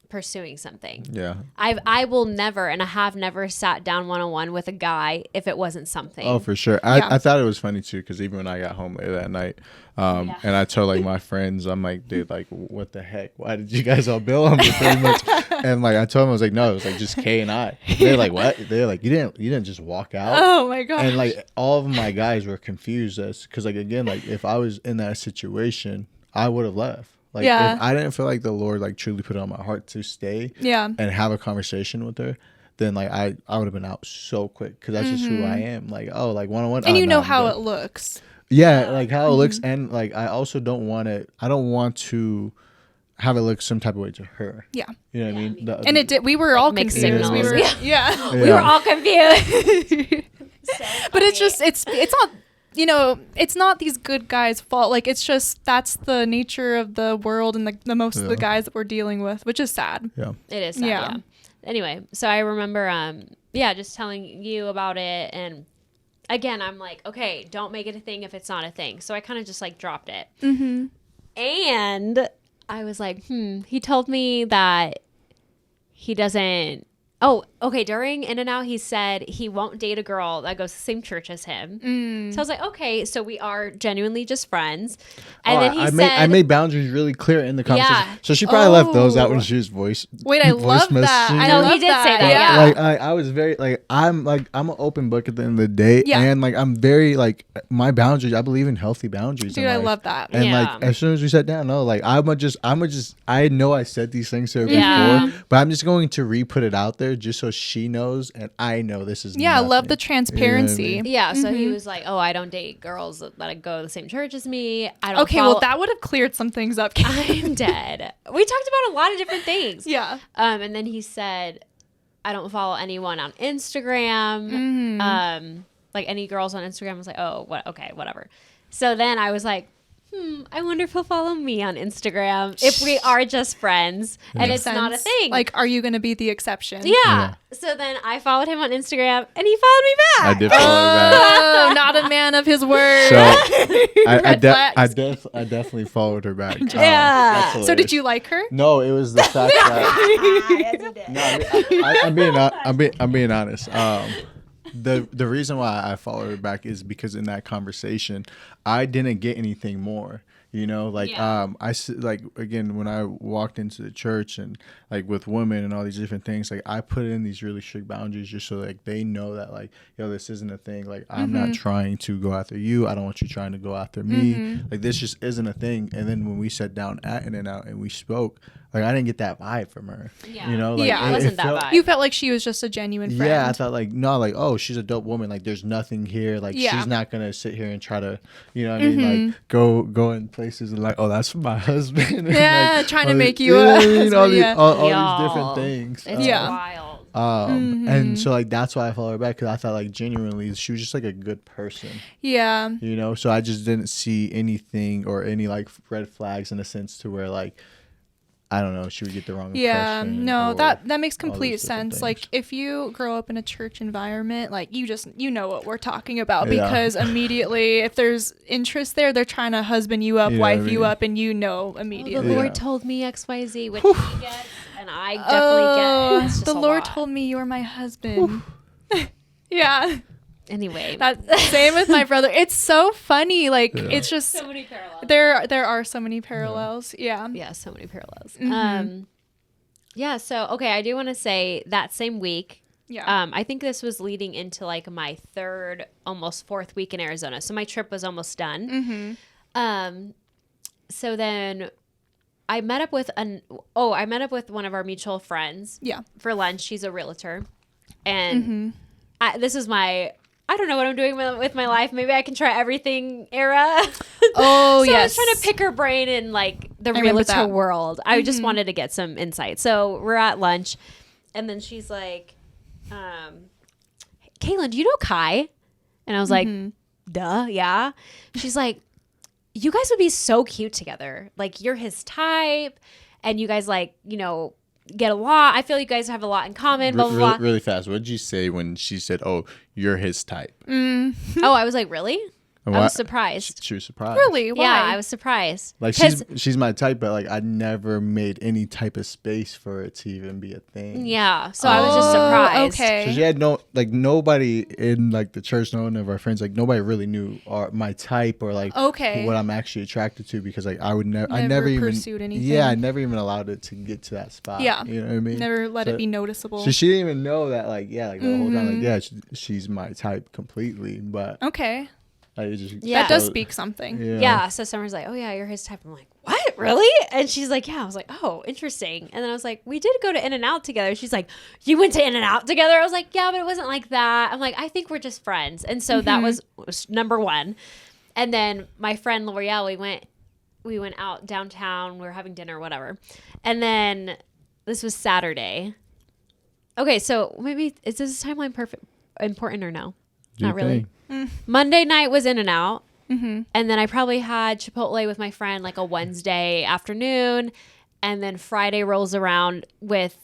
pursuing something? Yeah. I will never, and I have never sat down one-on-one with a guy if it wasn't something. Oh, for sure. I thought it was funny too, because even when I got home later that night, and I told like my friends, I'm like, dude, like, what the heck? Why did you guys all bill on me pretty much? And like I told them, I was like, no, it was like just Kay and I. They're like, what? They're like, you didn't just walk out. Oh my gosh. And like all of my guys were confused as, because like again, like if I was in that situation, I would have left. Like if I didn't feel like the Lord like truly put it on my heart to stay and have a conversation with her, then like I would have been out so quick, because that's just who I am. Like, oh, like one-on-one. And you know how it looks. Yeah, like how it looks, and like I also don't want it. I don't want to have it look some type of way to her. Yeah. You know what I mean? And it did. We were all mixed confused. signals. We were, We were all confused. but it's just it's not, you know, it's not these good guys' fault. Like, it's just that's the nature of the world and the most of the guys that we're dealing with, which is sad. Yeah. It is sad, yeah. Anyway, so I remember just telling you about it, and again, I'm like, okay, don't make it a thing if it's not a thing. So I kind of just like dropped it. And I was like, he told me that he doesn't. Oh, okay. During In and Out, he said he won't date a girl that goes to the same church as him. So I was like, okay, so we are genuinely just friends. And then he said, I made boundaries really clear in the conversation. Yeah. So she probably left those out when she was voice. Wait, I love that. messaging I No, her. love he did say that. Yeah. Yeah. Like I was very like I'm an open book at the end of the day, Yeah. and like I'm very like my boundaries. I believe in healthy boundaries. Dude, in I life. love that. And Yeah. like as soon as we sat down, no, like I know I said these things to her Yeah. before, but I'm just going to re-put it out there just so she knows and I know this is Yeah, I love the nothing. transparency. You know what I mean? yeah, so he was like, oh, I don't date girls that go to the same church as me. I don't Okay, well, that would have cleared some things up. I'm dead. We talked about a lot of different things. Yeah. And then he said, I don't follow anyone on Instagram. Like any girls on Instagram. I was like, oh, what? Okay, whatever. So then I was like, I wonder if he'll follow me on Instagram if we are just friends and it's not a thing. Like, are you going to be the exception? yeah. So then I followed him on Instagram and he followed me back. I did follow her back. Oh, not a man of his word. So I flags. definitely followed her back. Yeah. That's So did hilarious. you like her? No, it was the fact that I'm being honest. The reason why I followed her back is because in that conversation, I didn't get anything more. You know, like like again when I walked into the church and like with women and all these different things, like I put in these really strict boundaries just so like they know that like, yo, this isn't a thing. Like I'm not trying to go after you. I don't want you trying to go after me. Like this just isn't a thing. And then when we sat down at In and Out and we spoke, like I didn't get that vibe from her. Yeah. You know, like Yeah. It wasn't that vibe. You felt like she was just a genuine friend. yeah, I thought like no, like oh, she's a dope woman. Like there's nothing here. Like she's not gonna sit here and try to, you know what I mean? Like go in places and like, oh, that's my husband. And, Yeah, like, trying to all make these- you a know, all, husband, all Y'all. these different things. It's wild. And so like that's why I followed her back, because I thought like genuinely she was just like a good person, Yeah. you know. So I just didn't see anything or any like red flags in a sense to where like I don't know, she would get the wrong Yeah, impression. no, or that makes all complete these different sense. Like things. if you grow up in a church environment, like you know what we're talking about, Yeah. because immediately if there's interest there, they're trying to husband you up, You know what wife I you mean? up, and you know The immediately. Yeah. Lord told me XYZ, which he gets, and I definitely get. It's just the a Lord lot. told me you're my husband. Yeah, Anyway, that same with my brother. It's so funny. Like Yeah. it's just so many parallels. there are so many parallels. Yeah. Yeah, so many parallels. Mhm. Yeah, so okay, I do want to say that same week, Yeah. I think this was leading into like my third, almost fourth week in Arizona. So my trip was almost done. So then I met up with one of our mutual friends Yeah. for lunch. She's a realtor. And this is I don't know what I'm doing with my life. Maybe I can try everything era. Oh, so I was yes. trying to pick her brain in like the remember realtor that. world. I just wanted to get some insight. So we're at lunch, and then she's like, Kaylin, do you know Kai? And I was like, duh, yeah. She's like, you guys would be so cute together. Like, you're his type, and you guys like, you know, get a lot. I feel you guys have a lot in common, blah, blah, blah. Really fast. What did you say when she said, "Oh, you're his type"? Oh, I was like, really? And I was surprised. She was surprised. Really? Why? Yeah, I was surprised. Like she's my type, but like I never made any type of space for it to even be a thing. Yeah, so I was just surprised. Okay. So she had nobody in like the church, none of our friends, like nobody really knew my type or like what I'm actually attracted to, because like I never even pursued anything. Yeah, I never even allowed it to get to that spot. Yeah. You know what I mean? Never let it be noticeable. So she didn't even know that, like, the whole time, like, she's my type completely, but okay. like, it just, That does speak something. Yeah, so Summer's like, oh yeah, you're his type. I'm like, what, really? And she's like, yeah. I was like, oh, interesting. And then I was like, we did go to In-N-Out together. She's like, you went to In-N-Out together? I was like, yeah, but it wasn't like that. I'm like, I think we're just friends. And so that was number one. And then my friend L'Oreal, we went out downtown, we were having dinner, whatever. And then this was Saturday. Okay, so maybe is this timeline important or no? Not really. Monday night was In-N-Out. And then I probably had Chipotle with my friend like a Wednesday afternoon. And then Friday rolls around with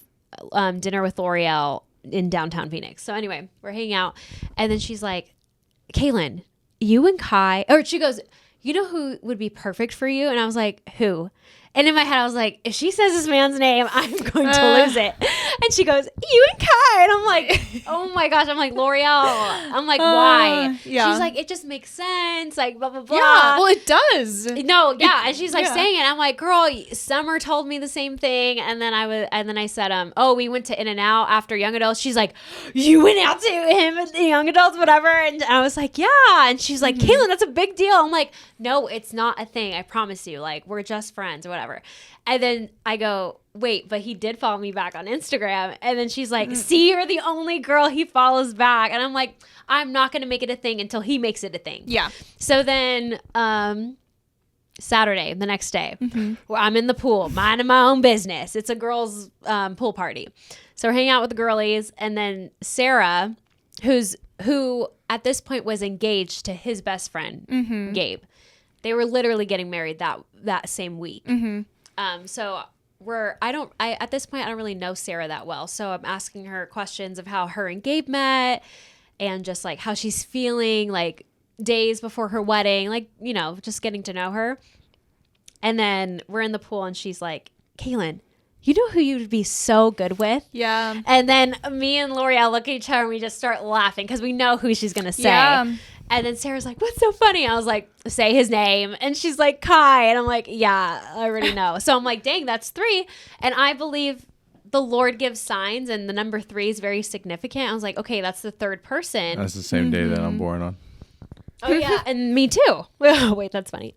dinner with L'Oreal in downtown Phoenix. So anyway, we're hanging out. And then she's like, Kaylin, you and Kai, or she goes, you know who would be perfect for you? And I was like, who? And in my head, I was like, if she says this man's name, I'm going to lose it. And she goes, you and Kai. And I'm like, oh my gosh. I'm like, L'Oreal. I'm like, why? Yeah. She's like, it just makes sense. Like, blah, blah, blah. Yeah, well, it does. No, yeah. And she's like saying it. I'm like, girl, Summer told me the same thing. And then I said, oh, we went to In-N-Out after Young Adults. She's like, you went out to him and the Young Adults, whatever. And I was like, yeah. And she's like, Kaylin, that's a big deal. I'm like, no, it's not a thing. I promise you. Like, we're just friends or whatever. And then I go, wait, but he did follow me back on Instagram. And then she's like, see, you're the only girl he follows back. And I'm like, I'm not going to make it a thing until he makes it a thing. Yeah. So then Saturday, the next day, where I'm in the pool, minding my own business. It's a girls' pool party. So we're hanging out with the girlies. And then Sarah, who at this point was engaged to his best friend, Gabe. They were literally getting married that same week. So at this point, I don't really know Sarah that well. So I'm asking her questions of how her and Gabe met and just like how she's feeling like days before her wedding, like, you know, just getting to know her. And then we're in the pool and she's like, Kaylin, you know who you'd be so good with? Yeah. And then me and L'Oreal look at each other and we just start laughing because we know who she's going to say. Yeah. And then Sarah's like, what's so funny? I was like, say his name. And she's like, Kai. And I'm like, yeah, I already know. So I'm like, dang, that's 3. And I believe the Lord gives signs and the number 3 is very significant. I was like, okay, that's the 3rd person. That's the same day that I'm born on. Oh, yeah. And me too. Wait, that's funny.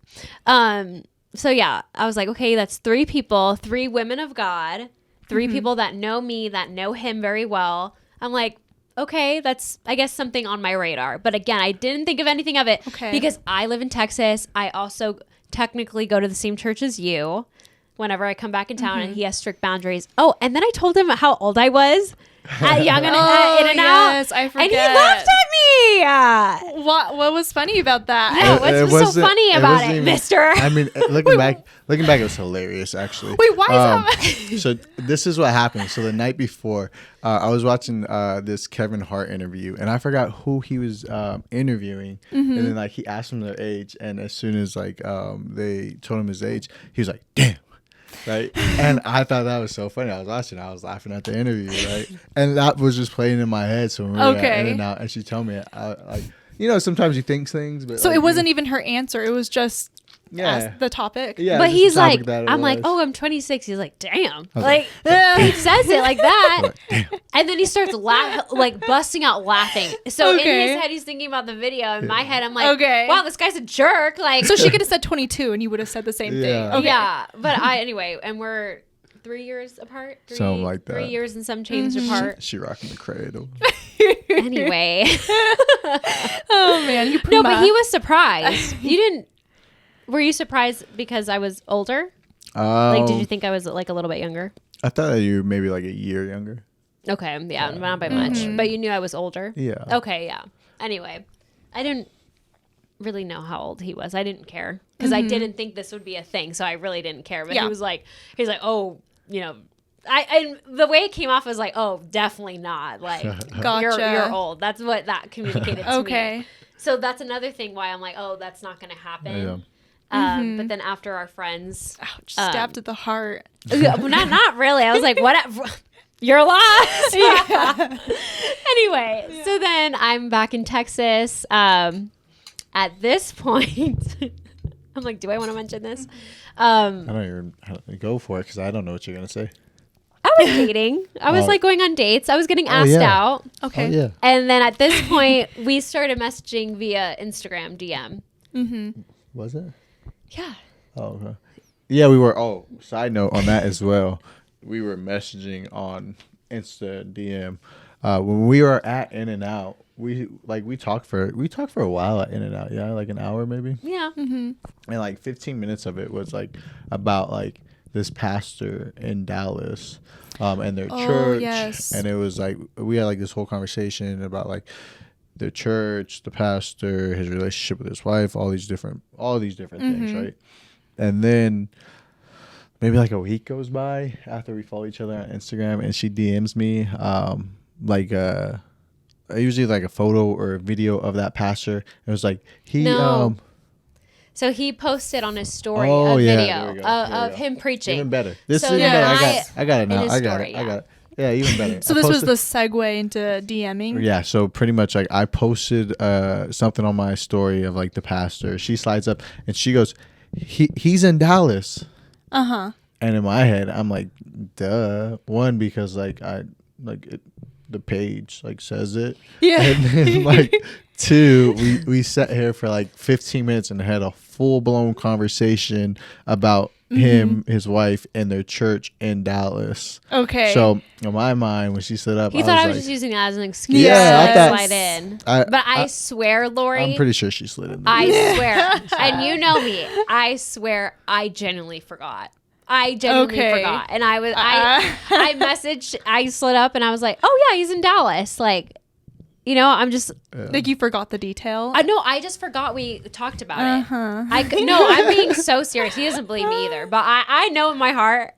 So yeah, I was like, okay, that's 3 people, 3 women of God, 3 people that know me, that know him very well. I'm like, okay, that's, I guess, something on my radar. But again, I didn't think of anything of it because I live in Texas. I also technically go to the same church as you whenever I come back in town and he has strict boundaries. Oh, and then I told him how old I was at Young and In-N-Out. Yes, I forget. And he laughed at me. What was funny about that? Yeah, what's so funny about it, mister? I mean, looking back, it was hilarious, actually. Wait, why is that? So this is what happened. So the night before, I was watching this Kevin Hart interview, and I forgot who he was interviewing. And then like he asked him their age, and as soon as like they told him his age, he was like, "Damn." Right. And I thought that was so funny. I was watching, I was laughing at the interview, right? And that was just playing in my head. So when we were at In-N-Out, and she told me, like, you know, sometimes you think things, but so like, it wasn't even her answer. It was just the topic. Yeah. But he's like, I'm like, oh, I'm 26. He's like, damn. Like, he says it like that. And then he starts like busting out laughing. So in his head, he's thinking about the video. In my head, I'm like, wow, this guy's a jerk. Like, so she could have said 22 and you would have said the same thing. Okay. Yeah. But anyway, and we're 3 years apart. Something like that. 3 years and some change apart. She rocking the cradle. Anyway. Oh, man. No, but he was surprised. You didn't. Were you surprised because I was older? Like, did you think I was like a little bit younger? I thought that you were maybe like a year younger. Okay, yeah, not by much. But you knew I was older? Yeah. Okay, yeah. Anyway, I didn't really know how old he was. I didn't care because I didn't think this would be a thing, so I really didn't care. But he's like, oh, you know, and the way it came off was like, oh, definitely not. Like, gotcha. You're old. That's what that communicated to me. So that's another thing why I'm like, oh, that's not going to happen. Yeah. But then after our friends, Ouch, stabbed at the heart. not really. I was like, what? You're lost. Anyway, so then I'm back in Texas. At this point, I'm like, do I want to mention this? I don't even go for it because I don't know what you're gonna say. I was dating. I was like going on dates. I was getting asked out. Okay. Oh, yeah. And then at this point, we started messaging via Instagram DM. Was it? Yeah. Oh, okay. Yeah, we were. Oh, side note on that as well. We were messaging on Insta DM when we were at In-N-Out. We talked for a while at In-N-Out. Yeah, like an hour maybe. Yeah. And like 15 minutes of it was like about like this pastor in Dallas and their church. Yes. And it was like we had like this whole conversation about like the church, the pastor, his relationship with his wife, all these different things, right? And then maybe like a week goes by after we follow each other on Instagram, and she DMs me usually like a photo or a video of that pastor. It was like So he posted on his story Oh, a yeah, video there we go. of him preaching. even better. This So is even then better. I got it now. in his I got story, it. I got it. Yeah, even better. So I this was posted- the segue into DMing. Yeah, so pretty much like I posted something on my story of like the pastor. She slides up and she goes, he's in Dallas. Uh-huh. And in my head, I'm like, duh. One, because like the page like says it. Yeah. And then like two, we sat here for like 15 minutes and had a full blown conversation about him, his wife, and their church in Dallas. Okay. So in my mind, when she stood up, He thought I was like, just using that as an excuse Yeah, I to thought- slide in. I- I swear, Lori, I'm pretty sure she slid in there. I swear, and you know me, I swear, I genuinely forgot. I genuinely Okay. forgot, and I messaged, I slid up, and I was like, oh yeah, he's in Dallas. Like, you know, I'm just, Like you forgot the detail. I know, I just forgot we talked about Uh-huh. it. No, I'm being so serious. He doesn't believe me either, but I know in my heart,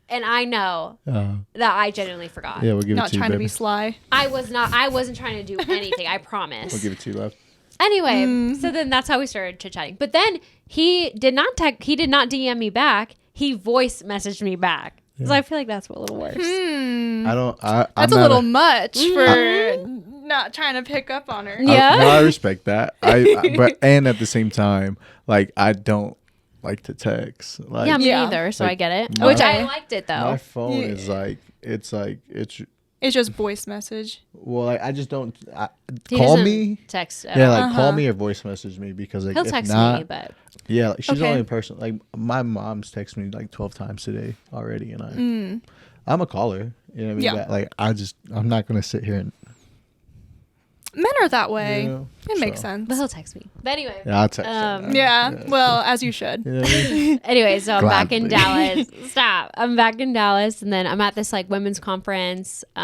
and I know that I genuinely forgot. Yeah, we'll give Not it to you, trying to baby. be sly. I wasn't trying to do anything. I promise. We'll give it to you, love. Anyway, so then that's how we started chit chatting. But then he did not DM me back. He voice messaged me back. So I feel like that's a little worse. That's a little much for not trying to pick up on her. Yeah. No, I respect that. But at the same time, like I don't like to text. Like Yeah, me Yeah. neither. So Like, I get it. my- Which I liked it my though. phone is like it's It's just voice message. well, like I just don't He call doesn't me. Text. Yeah, like Uh-huh. call me or voice message me because like he'll if text not, me, but yeah, like, she's the Okay. only person. Like my mom's texted me like 12 times today already, and I'm a caller. You know what I mean? Yeah. But, like I'm not gonna sit here and Men are that way. you know, It makes so. sense. but he'll text me. But anyway. Yeah, I'll text. her now. Yeah. Well, as you should. You know what I mean? Anyway, so I'm back in Gladly. Dallas. Stop. I'm back in Dallas, and then I'm at this like women's conference. So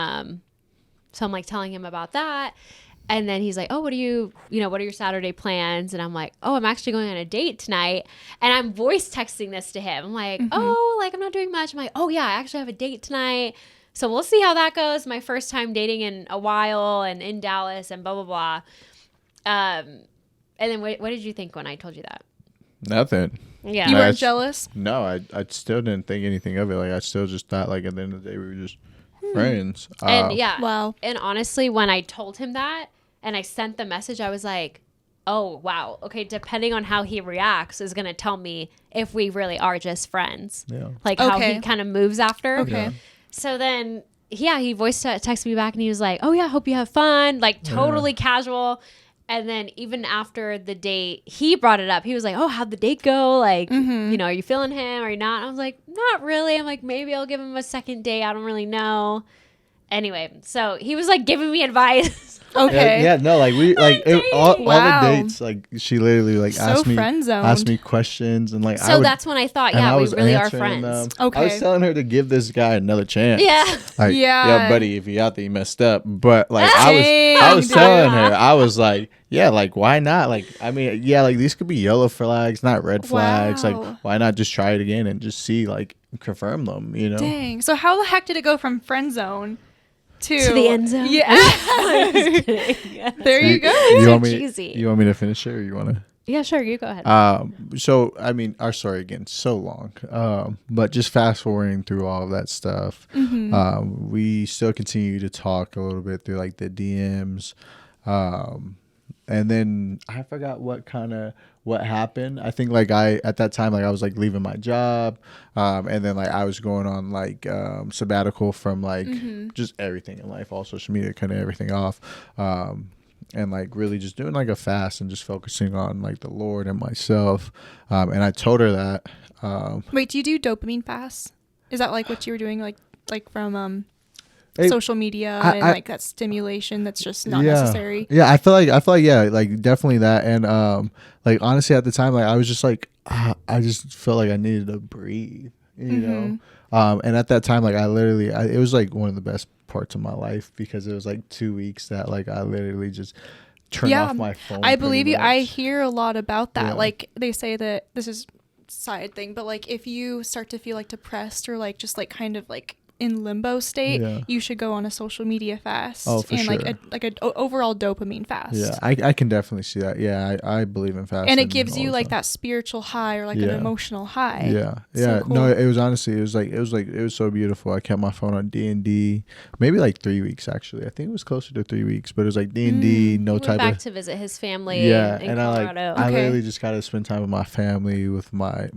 I'm like telling him about that, and then he's like, "Oh, what are your Saturday plans?" And I'm like, "Oh, I'm actually going on a date tonight." And I'm voice texting this to him. I'm like, "Oh, like I'm not doing much." I'm like, "Oh yeah, I actually have a date tonight." So we'll see how that goes. My first time dating in a while, and in Dallas, and blah blah blah. And then what did you think when I told you that? Nothing. Yeah. You Nice. weren't jealous? No, I still didn't think anything of it. Like I still just thought like at the end of the day we were just friends. And yeah. Wow. And honestly, when I told him that and I sent the message, I was like, oh, wow. Okay, depending on how he reacts is going to tell me if we really are just friends. Yeah. Like how Okay. he kind of moves after. Okay. Yeah. So then, yeah, he voice texted me back and he was like, oh, yeah, hope you have fun. Like totally casual. And then even after the date, he brought it up. He was like, oh, how'd the date go? Like, are you feeling him? Are you not? I was like, not really. I'm like, maybe I'll give him a second date. I don't really know. Anyway, so he was like giving me advice. Okay. Yeah, no, like we like all Wow. the dates. Like she literally like So asked me friend-zoned. questions and like I So would, that's when I thought, and I yeah, we was really are answering friends. them. I was Okay. telling her to give this guy another chance. Yeah. Like, Yeah. buddy, if you out there, you messed up. But like Dang, I was dude. telling her, I was like, yeah, like why not? Like I mean, yeah, like these could be yellow flags, not red flags. Wow. Like why not just try it again and just see, like confirm them, you know? Dang. So how the heck did it go from friend zone to the end zone. Yeah. I'm just kidding. There you go. You want me? cheesy. You want me to finish it, or you want to? Yeah, sure. You go ahead. So I mean, our story again, so long. But just fast forwarding through all of that stuff, we still continue to talk a little bit through like the DMs, and then I forgot what happened. I think like at that time, like I was like leaving my job, and then like I was going on like sabbatical from like just everything in life, all social media, kind of everything off. And like really just doing like a fast and just focusing on like the Lord and myself. And I told her that. Wait, do you do dopamine fasts? Is that like what you were doing, like from social media and like that stimulation that's just not necessary? Yeah, I feel like yeah, like definitely that. And like honestly, at the time, like I was just like I just felt like I needed to breathe, you know. And at that time, like it was like one of the best parts of my life, because it was like 2 weeks that like I literally just turned off my phone. I believe you. much. I hear a lot about that. Yeah. Like they say that this is side thing, but like if you start to feel like depressed or like just like kind of like in limbo state, you should go on a social media fast and sure. like a overall dopamine fast. Yeah, I can definitely see that. Yeah, I believe in fasting. And it gives you like that spiritual high or like an emotional high. Yeah. So cool. No, it was honestly, it was so beautiful. I kept my phone on D&D, maybe like 3 weeks actually. I think it was closer to 3 weeks, but it was like D&D, no type back of. to visit his family. Yeah, in and Colorado. I literally just got to spend time with my family, with my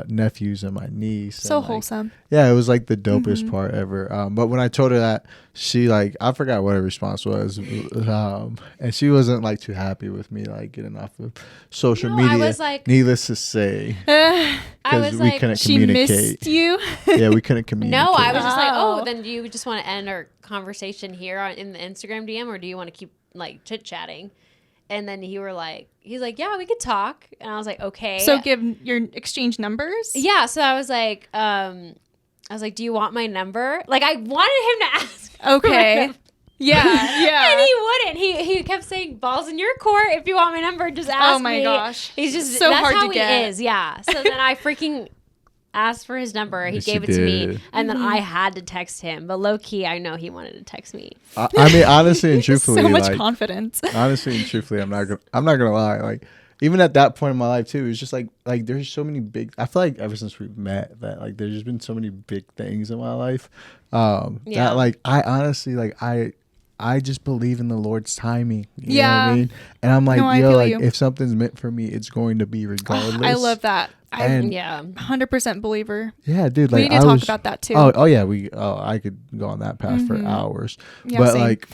nephews and my niece. So and, like, wholesome. Yeah, it was like the dopest part ever. But when I told her that, she like, I forgot what her response was, and she wasn't like too happy with me like getting off of social media. I was like, needless to say, because we couldn't she communicate. missed you. Yeah, we couldn't communicate. No, I was just like, oh, then do you just want to end our conversation here in the Instagram DM, or do you want to keep like chit chatting? And then he's like, yeah, we could talk. And I was like, okay. So give your exchange numbers. Yeah. So I was like, do you want my number? Like I wanted him to ask. Okay. Yeah. And he wouldn't. He kept saying, balls in your court. If you want my number, just ask me. Oh my gosh. He's just so that's hard how to get. he is. Yeah. So then I freaking asked for his number. He Yes, gave you it to me, did. and then I had to text him. But low key, I know he wanted to text me. I mean, honestly and truthfully, So much like, confidence. honestly and truthfully, I'm not gonna lie. Like, even at that point in my life too, it was just like there's so many big. I feel like ever since we've met, that like there's just been so many big things in my life. That like I honestly like I just believe in the Lord's timing. You know what I mean? And I'm like, I feel like you. if something's meant for me, it's going to be regardless. I love that. I'm Yeah. 100% believer. Yeah, dude. We Like need to talk about that too. Oh yeah. I could go on that path for hours. Yeah, but same. like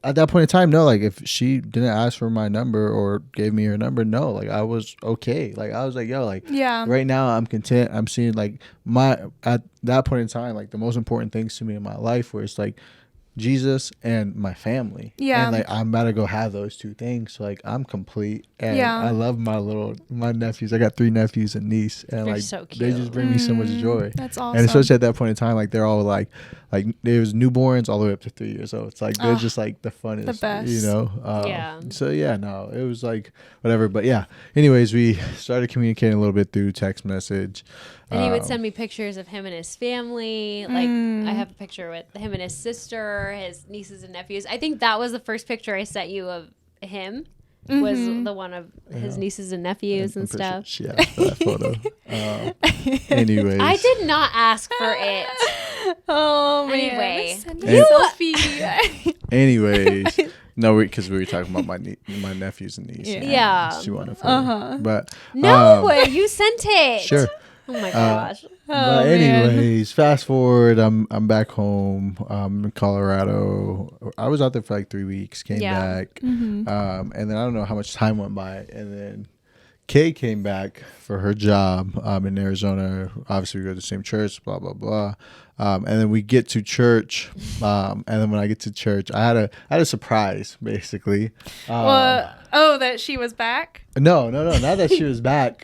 at that point in time, no. Like if she didn't ask for my number or gave me her number, no. Like I was okay. Like I was like, yo, like right now I'm content. I'm seeing like at that point in time, like the most important things to me in my life where it's like Jesus and my family. Yeah. And like I'm about to go have those two things. So like I'm complete. And I love my nephews. I got 3 nephews and niece. And They're like so cute. they just bring me so much joy. That's awesome. And especially at that point in time, like they're all like there was newborns all the way up to 3 years old. It's like they're just like the funnest, the best. you know. Yeah. So yeah, no, it was like whatever. But yeah. Anyways, we started communicating a little bit through text message. And he would send me pictures of him and his family. Like I have a picture with him and his sister, his nieces and nephews. I think that was the first picture I sent you of him. Was the one of his nieces and nephews and stuff. Yeah, that photo. Anyways, I did not ask for it. Oh man. Anyway. Send a selfie. Anyways, no, because we were talking about my nephews and niece. Yeah. She wanted a photo. But No, you sent it. sure. Oh my gosh. But anyways, fast forward. I'm back home. In Colorado. I was out there for like 3 weeks. Came back. And then I don't know how much time went by. And then Kay came back for her job in Arizona. Obviously, we go to the same church. Blah blah blah. And then we get to church. And then when I get to church, I had a surprise basically. That she was back. No, not that she was back.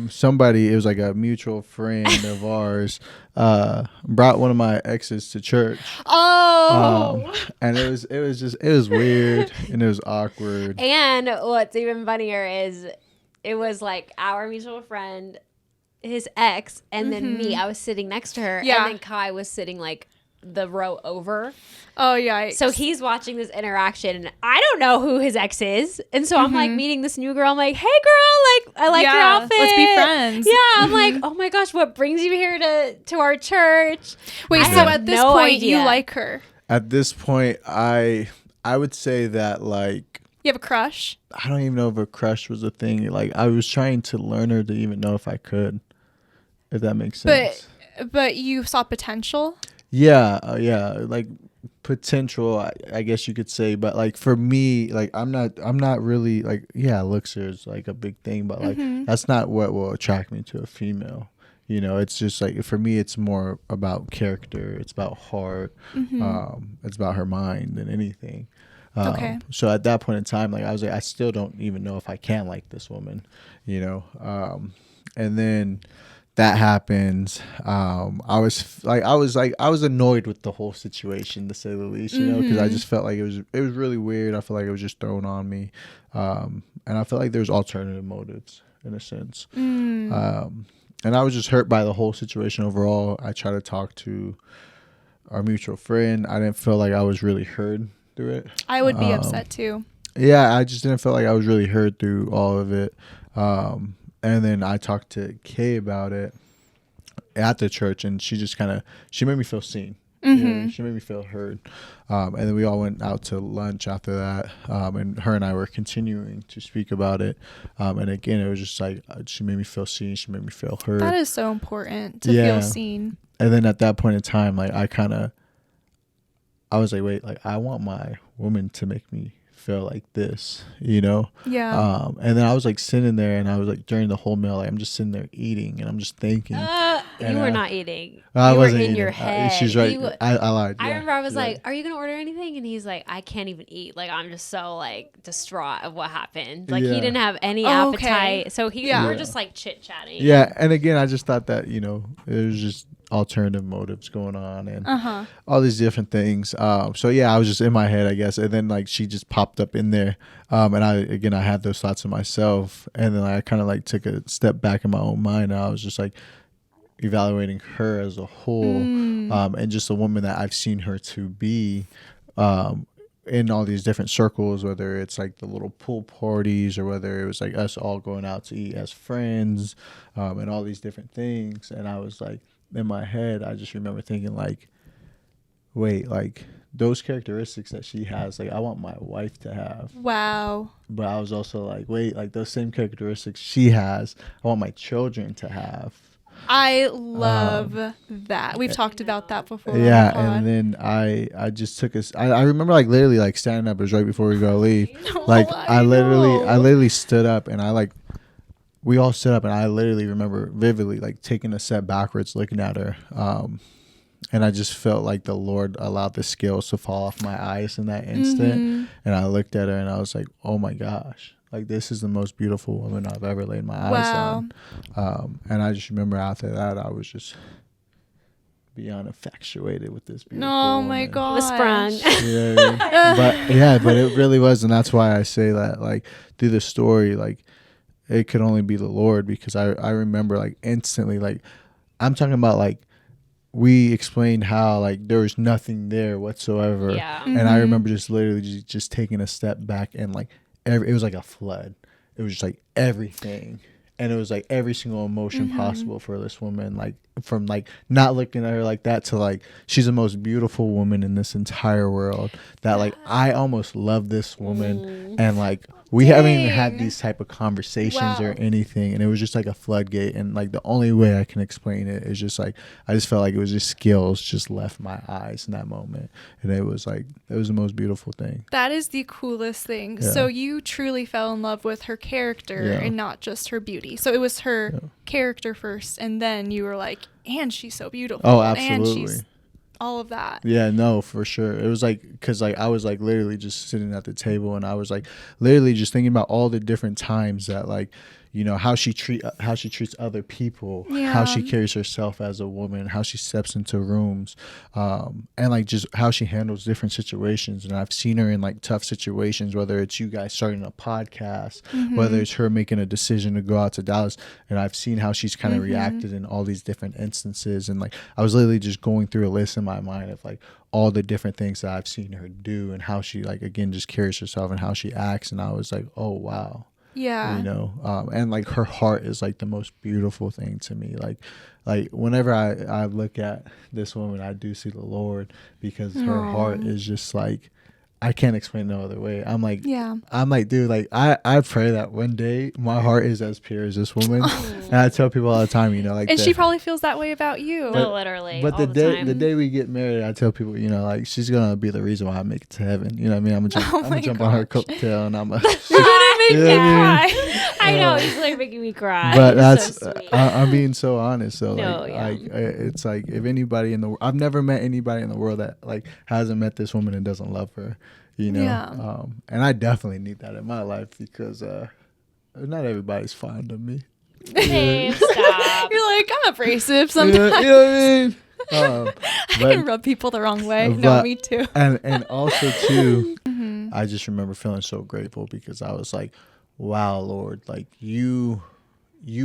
Somebody, it was like a mutual friend of ours, brought one of my exes to church. And it was weird and it was awkward. And what's even funnier is it was like our mutual friend, his ex, and then me. I was sitting next to her. Yeah. And then Kai was sitting like the row over. Oh yeah. So he's watching this interaction, and I don't know who his ex is, and so I'm like meeting this new girl. I'm like, hey girl, like I like your outfit. Let's be friends. Yeah, I'm like, oh my gosh, what brings you here to our church? Wait, so at this point you like her? At this point, I would say that like you have a crush. I don't even know if a crush was a thing. Like I was trying to learn her to even know if I could, if that makes sense. But you saw potential. Yeah, like potential, I guess you could say. But like for me, like I'm not really like, yeah, looks is like a big thing, but like that's not what will attract me to a female. You know, it's just like for me, it's more about character. It's about heart. It's about her mind than anything. Okay. So at that point in time, like I was like, I still don't even know if I can like this woman, you know. And then that happens. I was annoyed with the whole situation, to say the least, you know, because I just felt like it was really weird. I felt like it was just thrown on me, and I felt like there's alternative motives in a sense. And I was just hurt by the whole situation overall. I tried to talk to our mutual friend. I didn't feel like I was really heard through it. I would be upset too. Yeah, I just didn't feel like I was really heard through all of it. And then I talked to Kay about it at the church, and she just she made me feel seen. You know, she made me feel heard. And then we all went out to lunch after that. And her and I were continuing to speak about it. And again, it was just like, she made me feel seen. She made me feel heard. That is so important to feel seen. And then at that point in time, like I was like, wait, like I want my woman to make me feel like this, you know? Yeah. And then I was like sitting there, and I was like, during the whole meal, like I'm just sitting there eating, and I'm just thinking. You were not eating. I wasn't in eating. your head. She's right. I lied. I remember I was like, are you going to order anything? And he's like, I can't even eat. Like, I'm just so like distraught of what happened. Like he didn't have any appetite. Okay. So we were just like chit chatting. Yeah. And again, I just thought that, you know, it was just alternative motives going on and all these different things. So yeah, I was just in my head, I guess. And then like she just popped up in there. And I had those thoughts in myself. And then I kind of like took a step back in my own mind. And I was just like evaluating her as a whole, and just a woman that I've seen her to be, in all these different circles, whether it's like the little pool parties or whether it was like us all going out to eat as friends, and all these different things. And I was like, in my head, I just remember thinking like, wait, like those characteristics that she has, like I want my wife to have. Wow. But I was also like, wait, like those same characteristics she has, I want my children to have. I love that. We've talked about that before. Yeah, and then I just took I remember like literally like standing up. It was right before we go leave. Like I literally stood up, and we all stood up, and I literally remember vividly like taking a step backwards, looking at her, and I just felt like the Lord allowed the scales to fall off my eyes in that instant. And I looked at her, and I was like, oh my gosh. Like, this is the most beautiful woman I've ever laid my eyes on. And I just remember after that, I was just beyond infatuated with this beautiful woman. My God. Was sprung. But it really was. And that's why I say that, like, through the story, like, it could only be the Lord, because I remember, like, instantly, like, I'm talking about, like, we explained how, like, there was nothing there whatsoever. Yeah. And I remember just literally just taking a step back, and, like, it was like a flood. It was just like everything, and it was like every single emotion possible for this woman, like from like not looking at her like that to like she's the most beautiful woman in this entire world, that like I almost love this woman. And like we haven't even had these type of conversations or anything, and it was just like a floodgate. And like the only way I can explain it is just like I just felt like it was just scales just left my eyes in that moment, and it was the most beautiful thing. That is the coolest thing. So you truly fell in love with her character and not just her beauty. So it was her character first, and then you were like, and she's so beautiful. Oh, absolutely. And she's all of that. Yeah, no, for sure. It was like, because like I was like literally just sitting at the table, and I was like literally just thinking about all the different times that, like, you know, how she treats other people, how she carries herself as a woman, how she steps into rooms, and like just how she handles different situations. And I've seen her in like tough situations, whether it's you guys starting a podcast, whether it's her making a decision to go out to Dallas, and I've seen how she's kind of reacted in all these different instances. And like I was literally just going through a list in my mind of like all the different things that I've seen her do and how she like again just carries herself and how she acts. And I was like, oh wow. Yeah. You know, and like her heart is like the most beautiful thing to me. Like whenever I look at this woman, I do see the Lord, because her heart is just like, I can't explain no other way. I'm like, dude, like I pray that one day my heart is as pure as this woman. And I tell people all the time, you know, like, and she probably feels that way about you. No, literally. But all the day we get married, I tell people, you know, like she's gonna be the reason why I make it to heaven. You know what I mean? I'm gonna jump on her coattail, and I'm gonna make me cry. I know, he's like making me cry. But that's so sweet. I'm being so honest. So No, like it's like if anybody in the I've never met anybody in the world that like hasn't met this woman and doesn't love her. You know, and I definitely need that in my life, because not everybody's fond of me. Babe, stop. You're like, I'm abrasive sometimes. You know what I mean? I can rub people the wrong way. No, me too. And also too, I just remember feeling so grateful, because I was like, wow, Lord, like you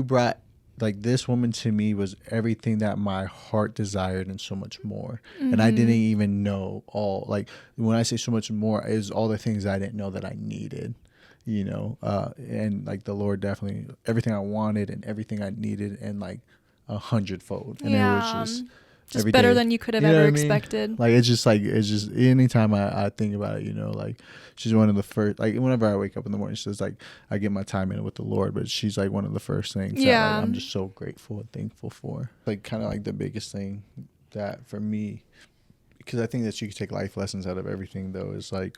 brought, like, this woman to me was everything that my heart desired and so much more. And I didn't even know all, like, when I say so much more, is all the things I didn't know that I needed, you know, and like the Lord definitely, everything I wanted and everything I needed, and like 100-fold. And it was just better day, than you could have you know ever what I mean? expected. Like, it's just anytime I think about it, you know, like, she's one of the first, like, whenever I wake up in the morning, she says, like, I get my time in with the Lord, but she's like one of the first things that, like, I'm just so grateful and thankful for. Like, kind of like the biggest thing that for me, because I think that you can take life lessons out of everything, though, is like,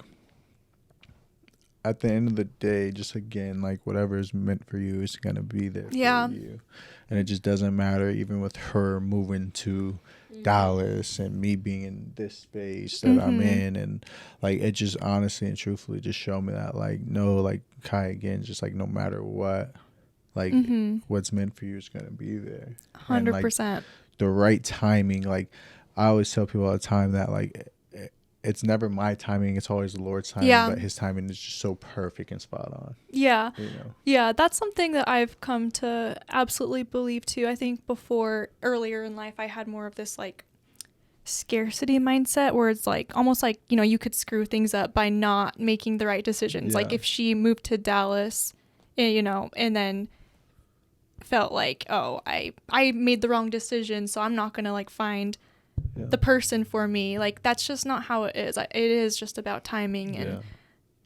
at the end of the day, just again, like, whatever is meant for you is going to be there for you. And it just doesn't matter, even with her moving to Dallas and me being in this space that I'm in. And like, it just honestly and truthfully just showed me that, like, no, like, Kai, again, just like, no matter what, like, what's meant for you is going to be there. 100%. Like, the right timing. Like, I always tell people all the time that, like, it's never my timing, it's always the Lord's timing, but his timing is just so perfect and spot on. Yeah. You know? Yeah, that's something that I've come to absolutely believe too. I think earlier in life, I had more of this like scarcity mindset where it's like almost like, you know, you could screw things up by not making the right decisions. Like if she moved to Dallas, you know, and then felt like, oh, I made the wrong decision, so I'm not going to like find the person for me. Like, that's just not how it is. It is just about timing and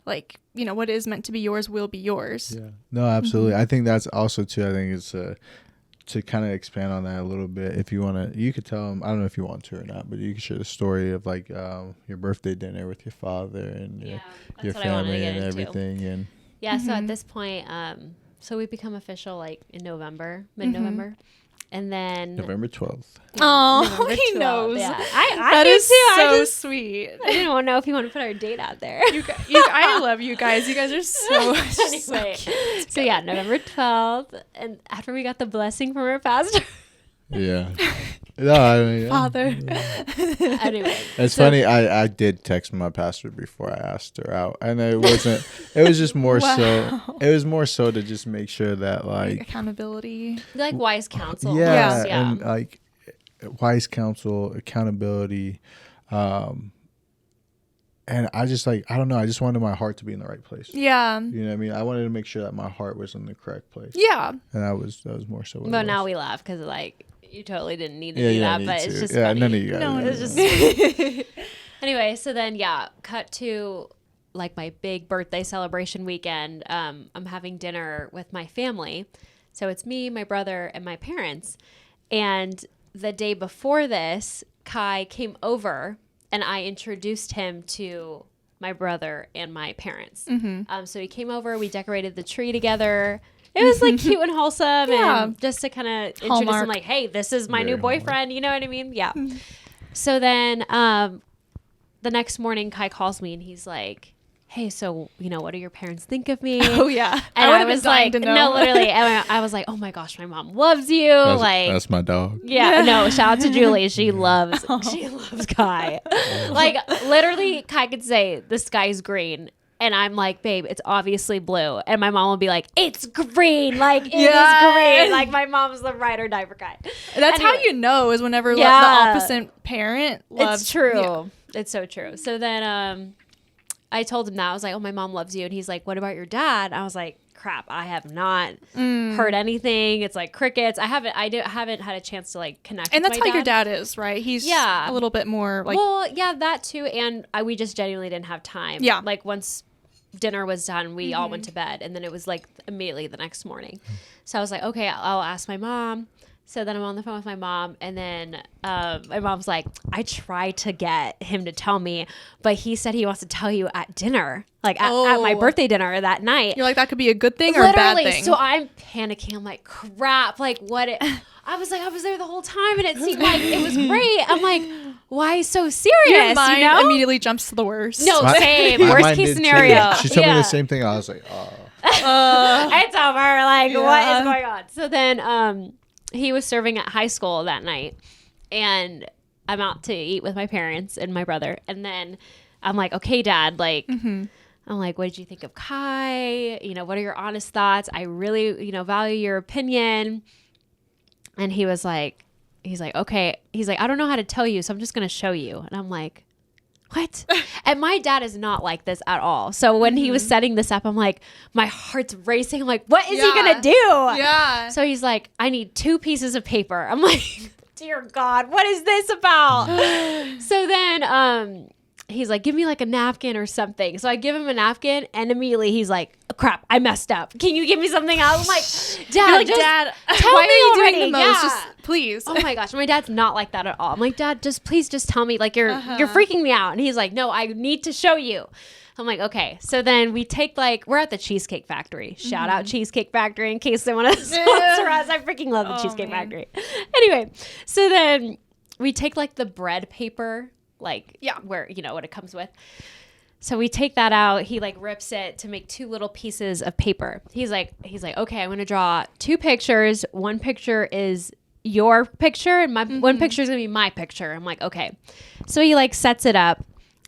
like, you know, what is meant to be yours will be yours. Yeah. No, absolutely. I think that's also too, I think it's to kind of expand on that a little bit. If you want to, you could tell them, I don't know if you want to or not, but you can share the story of like your birthday dinner with your father and your family and everything. And so at this point, so we become official like in November, mid-November. And then November 12th. Oh, he knows. Yeah. I that do is too. so sweet. I didn't want to know if you want to put our date out there. I love you guys. You guys are so anyway. So yeah, November 12th, and after we got the blessing from our pastor. Yeah. No, I mean, Father. Anyway, it's funny. I did text my pastor before I asked her out, and it wasn't. It was just more so. It was more so to just make sure that like accountability, like wise counsel. Yeah, and like wise counsel, accountability, and I just like I don't know. I just wanted my heart to be in the right place. Yeah. You know what I mean? I wanted to make sure that my heart was in the correct place. Yeah. And that was more so. But now we laugh because like. You totally didn't need to do that, but it's just funny. None of you guys. No, it's just funny. Anyway, so then cut to like my big birthday celebration weekend. I'm having dinner with my family. So it's me, my brother, and my parents. And the day before this, Kai came over and I introduced him to my brother and my parents. So he came over, we decorated the tree together. It was like cute and wholesome and just to kind of introduce him like, hey, this is my new boyfriend. You know what I mean? Yeah. So then the next morning, Kai calls me and he's like, hey, so, what do your parents think of me? Oh, yeah. And I was like, to know. no, literally. And I was like, oh my gosh, my mom loves you. That's my dog. Yeah, no, shout out to Julie. She loves Kai. Like, literally, Kai could say, the sky's green. And I'm like, babe, it's obviously blue. And my mom will be like, it's green. Like, it is green. Like, my mom's the ride or die for Kai. That's how you know, is whenever the opposite parent loves. It's true. Yeah. It's so true. So then I told him that. I was like, oh, my mom loves you. And he's like, what about your dad? I was like, crap, I have not heard anything. It's like crickets. I haven't had a chance to like connect. And with that's my how your dad is, right? He's a little bit more like. Well, yeah, that too. And we just genuinely didn't have time. Yeah. Like once dinner was done, we all went to bed, and then it was like immediately the next morning. So I was like, okay, I'll ask my mom. So then I'm on the phone with my mom, and then my mom's like, I tried to get him to tell me, but he said he wants to tell you at dinner, like at my birthday dinner that night. You're like, that could be a good thing or a bad thing. So I'm panicking. I'm like, crap. Like, what? I was like, I was there the whole time, and it seemed like it was great. I'm like, why so serious? Your mind immediately jumps to the worst. No, same. Worst case scenario. She told me the same thing. I was like, oh. It's over. Like, what is going on? So then he was serving at high school that night, and I'm out to eat with my parents and my brother. And then I'm like, okay, Dad, like, I'm like, what did you think of Kai? What are your honest thoughts? I really, value your opinion. And he's like, okay. He's like, I don't know how to tell you, so I'm just going to show you. And I'm like, what? And my dad is not like this at all. So when he was setting this up, I'm like, my heart's racing. I'm like, what is he going to do? Yeah. So he's like, I need 2 pieces of paper. I'm like, dear God, what is this about? So then he's like, give me like a napkin or something. So I give him a napkin, and immediately he's like, oh, crap, I messed up. Can you give me something else? I'm like, Dad, Dad, tell why me are you already. doing the most? Just please. Oh my gosh, my dad's not like that at all. I'm like, Dad, please tell me. Like, you're freaking me out. And he's like, no, I need to show you. I'm like, okay. So then we take we're at the Cheesecake Factory. Shout out Cheesecake Factory in case they want to sponsor us. I freaking love the Cheesecake Factory. Anyway, so then we take the bread paper, where, what it comes with. So we take that out. He rips it to make 2 little pieces of paper. He's like, okay, I'm going to draw 2 pictures. One picture is your picture, and one picture is going to be my picture. I'm like, okay. So he sets it up.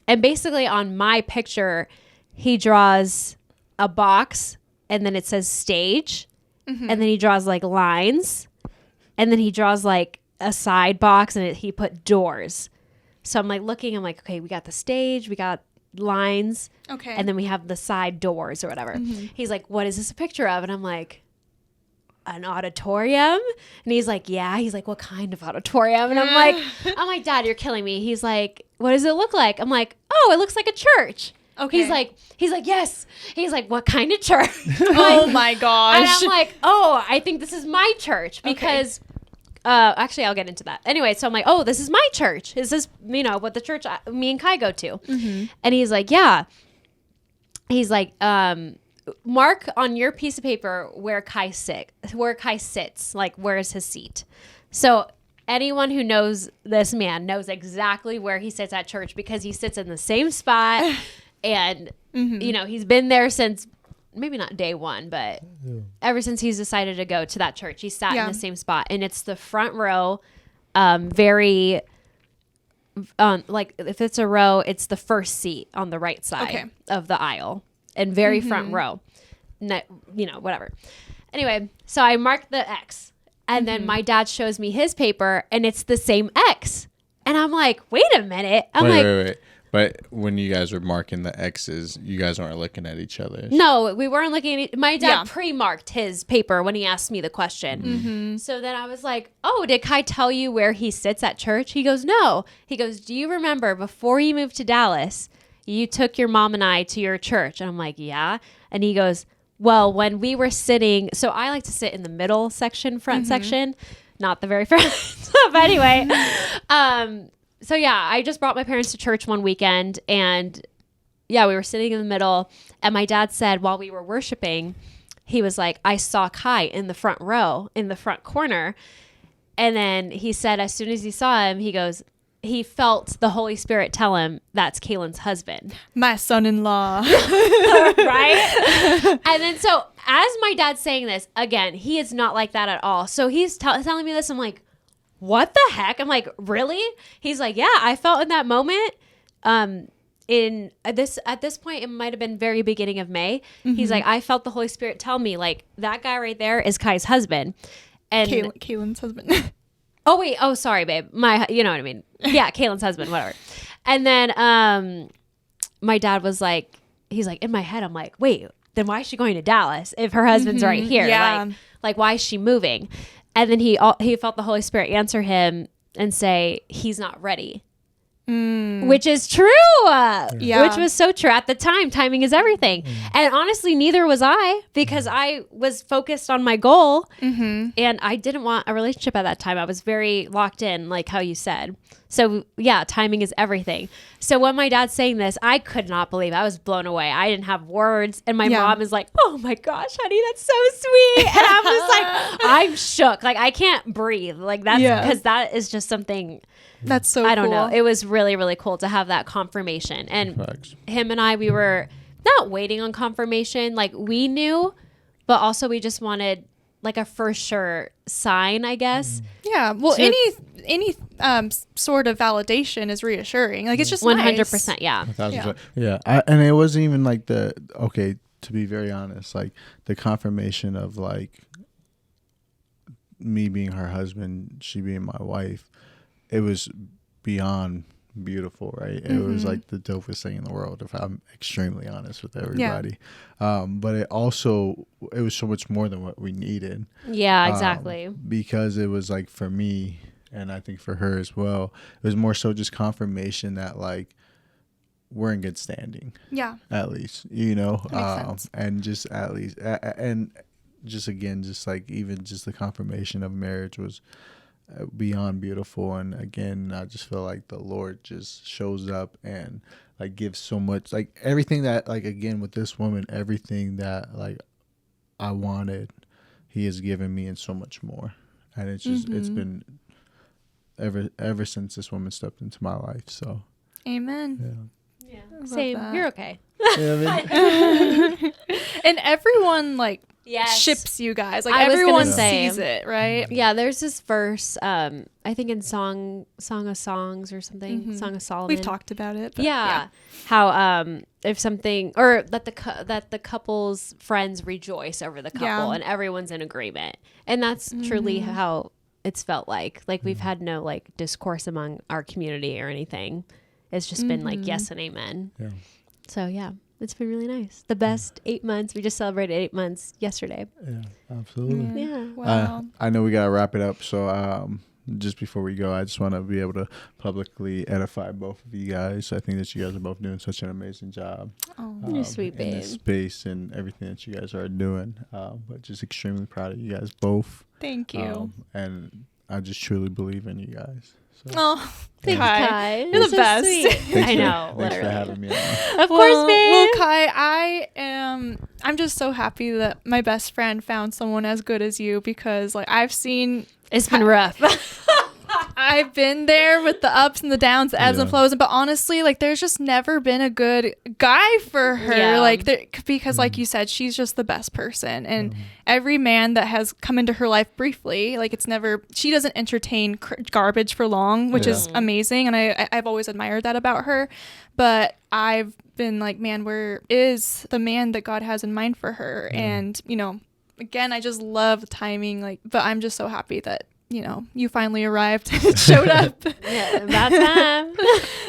And basically on my picture, he draws a box, and then it says stage. And then he draws lines. And then he draws a side box, and he put doors. So I'm looking, I'm like, okay, we got the stage, we got lines. Okay. And then we have the side doors or whatever. He's like, what is this a picture of? And I'm like, an auditorium? And he's like, yeah. He's like, what kind of auditorium? And I'm like, Dad, you're killing me. He's like, what does it look like? I'm like, oh, it looks like a church. Okay. He's like, yes. He's like, what kind of church? Oh my gosh. And I'm like, oh, I think this is my church because actually I'll get into that. Anyway, so I'm like, oh, this is my church. Is this, what the church me and Kai go to? And he's like, yeah. He's like, mark on your piece of paper where Kai sits, where is his seat. So anyone who knows this man knows exactly where he sits at church because he sits in the same spot and he's been there since maybe not day one, but ever since he's decided to go to that church, he sat in the same spot, and it's the front row, very if it's a row, it's the first seat on the right side of the aisle, and very front row, whatever. Anyway, so I marked the X, and then my dad shows me his paper, and it's the same X, and I'm like, wait a minute, wait. But when you guys were marking the X's, you guys weren't looking at each other. No, we weren't looking at my dad pre-marked his paper when he asked me the question. So then I was like, oh, did Kai tell you where he sits at church? He goes, no. He goes, do you remember before you moved to Dallas, you took your mom and I to your church? And I'm like, yeah. And he goes, well, when we were sitting, so I like to sit in the middle section, front section, not the very front. But anyway, so yeah, I just brought my parents to church one weekend, and we were sitting in the middle, and my dad said while we were worshiping, he was like, I saw Kai in the front row, in the front corner. And then he said, as soon as he saw him, he goes, he felt the Holy Spirit tell him that's Kaylin's husband. My son-in-law. Right? And then so as my dad's saying this, again, he is not like that at all. So he's telling me this. I'm like, what the heck? I'm like, really? He's like, yeah, I felt in that moment. At this point, it might have been very beginning of May. He's like, I felt the Holy Spirit tell me, like, that guy right there is Kai's husband. And Kaylin's husband. oh wait, oh sorry, babe. You know what I mean? Yeah, Kaylin's husband, whatever. And then my dad was like, he's like, in my head, I'm like, wait, then why is she going to Dallas if her husband's right here? Yeah. Like why is she moving? And then he felt the Holy Spirit answer him and say, he's not ready. Which is true. Yeah. Which was so true at the time. Timing is everything. And honestly, neither was I, because I was focused on my goal and I didn't want a relationship at that time. I was very locked in, like how you said. So yeah, timing is everything. So when my dad's saying this, I could not believe it. I was blown away. I didn't have words. And my mom is like, oh my gosh, honey, that's so sweet. And I'm just like, I'm shook. Like I can't breathe. Like that's because that is just something. That's so I don't cool. know. It was really, really cool to have that confirmation. And him and I, we were not waiting on confirmation. Like we knew, but also we just wanted like a for sure sign, I guess. Yeah. Well, any sort of validation is reassuring. Like it's just 100%. Nice. Yeah. 1,000%. Yeah. And it wasn't even like to be very honest, like the confirmation of like me being her husband, she being my wife. It was beyond beautiful, right? It was like the dopest thing in the world, if I'm extremely honest with everybody. But it was so much more than what we needed. Yeah, exactly. Because it was like for me, and I think for her as well, it was more so just confirmation that like we're in good standing. Yeah. At least, you know, and just at least, and just again, just like even just the confirmation of marriage was beyond beautiful. And again, I just feel like the Lord just shows up and like gives so much, like everything that like, again, with this woman, everything that like I wanted, he has given me and so much more. And it's just it's been ever since this woman stepped into my life. So amen. Yeah. Same. That. You're okay. Yeah, I mean. And everyone like ships you guys. Like everyone sees it, right? Yeah, there's this verse, I think in Song of Songs or something, Song of Solomon. We've talked about it. Yeah. How if something, or that the couple's friends rejoice over the couple and everyone's in agreement. And that's truly how it's felt like. Like we've had no like discourse among our community or anything. It's just been like yes and amen. Yeah. So yeah. It's been really nice. The best 8 months. We just celebrated 8 months yesterday. Yeah, absolutely. Yeah. Wow. I know we got to wrap it up. So just before we go, I just want to be able to publicly edify both of you guys. I think that you guys are both doing such an amazing job. You're sweet, babe. In this space and everything that you guys are doing. But just extremely proud of you guys both. Thank you. And I just truly believe in you guys. So. Oh, thank you, Kai. You're the so best. I know. Thanks for having me on. Of course, babe. Well, Kai, I'm just so happy that my best friend found someone as good as you, because like it's been rough. I've been there with the ups and the downs, the ebbs and flows, but honestly, like there's just never been a good guy for her, because like you said, she's just the best person, and every man that has come into her life briefly, like she doesn't entertain garbage for long, which is amazing, and I've always admired that about her. But I've been like, man, where is the man that God has in mind for her? And you know, again, I just love timing, like, but I'm just so happy that you finally arrived and showed up. Yeah, about time.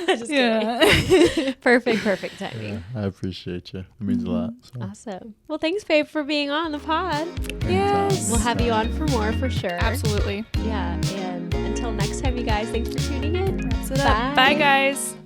Just kidding. Perfect timing. Yeah, I appreciate you. It means a lot. So. Awesome. Well, thanks, babe, for being on the pod. Yes. We'll have you on for more, for sure. Absolutely. Yeah. And until next time, you guys, thanks for tuning in. Wraps it up. Bye, guys.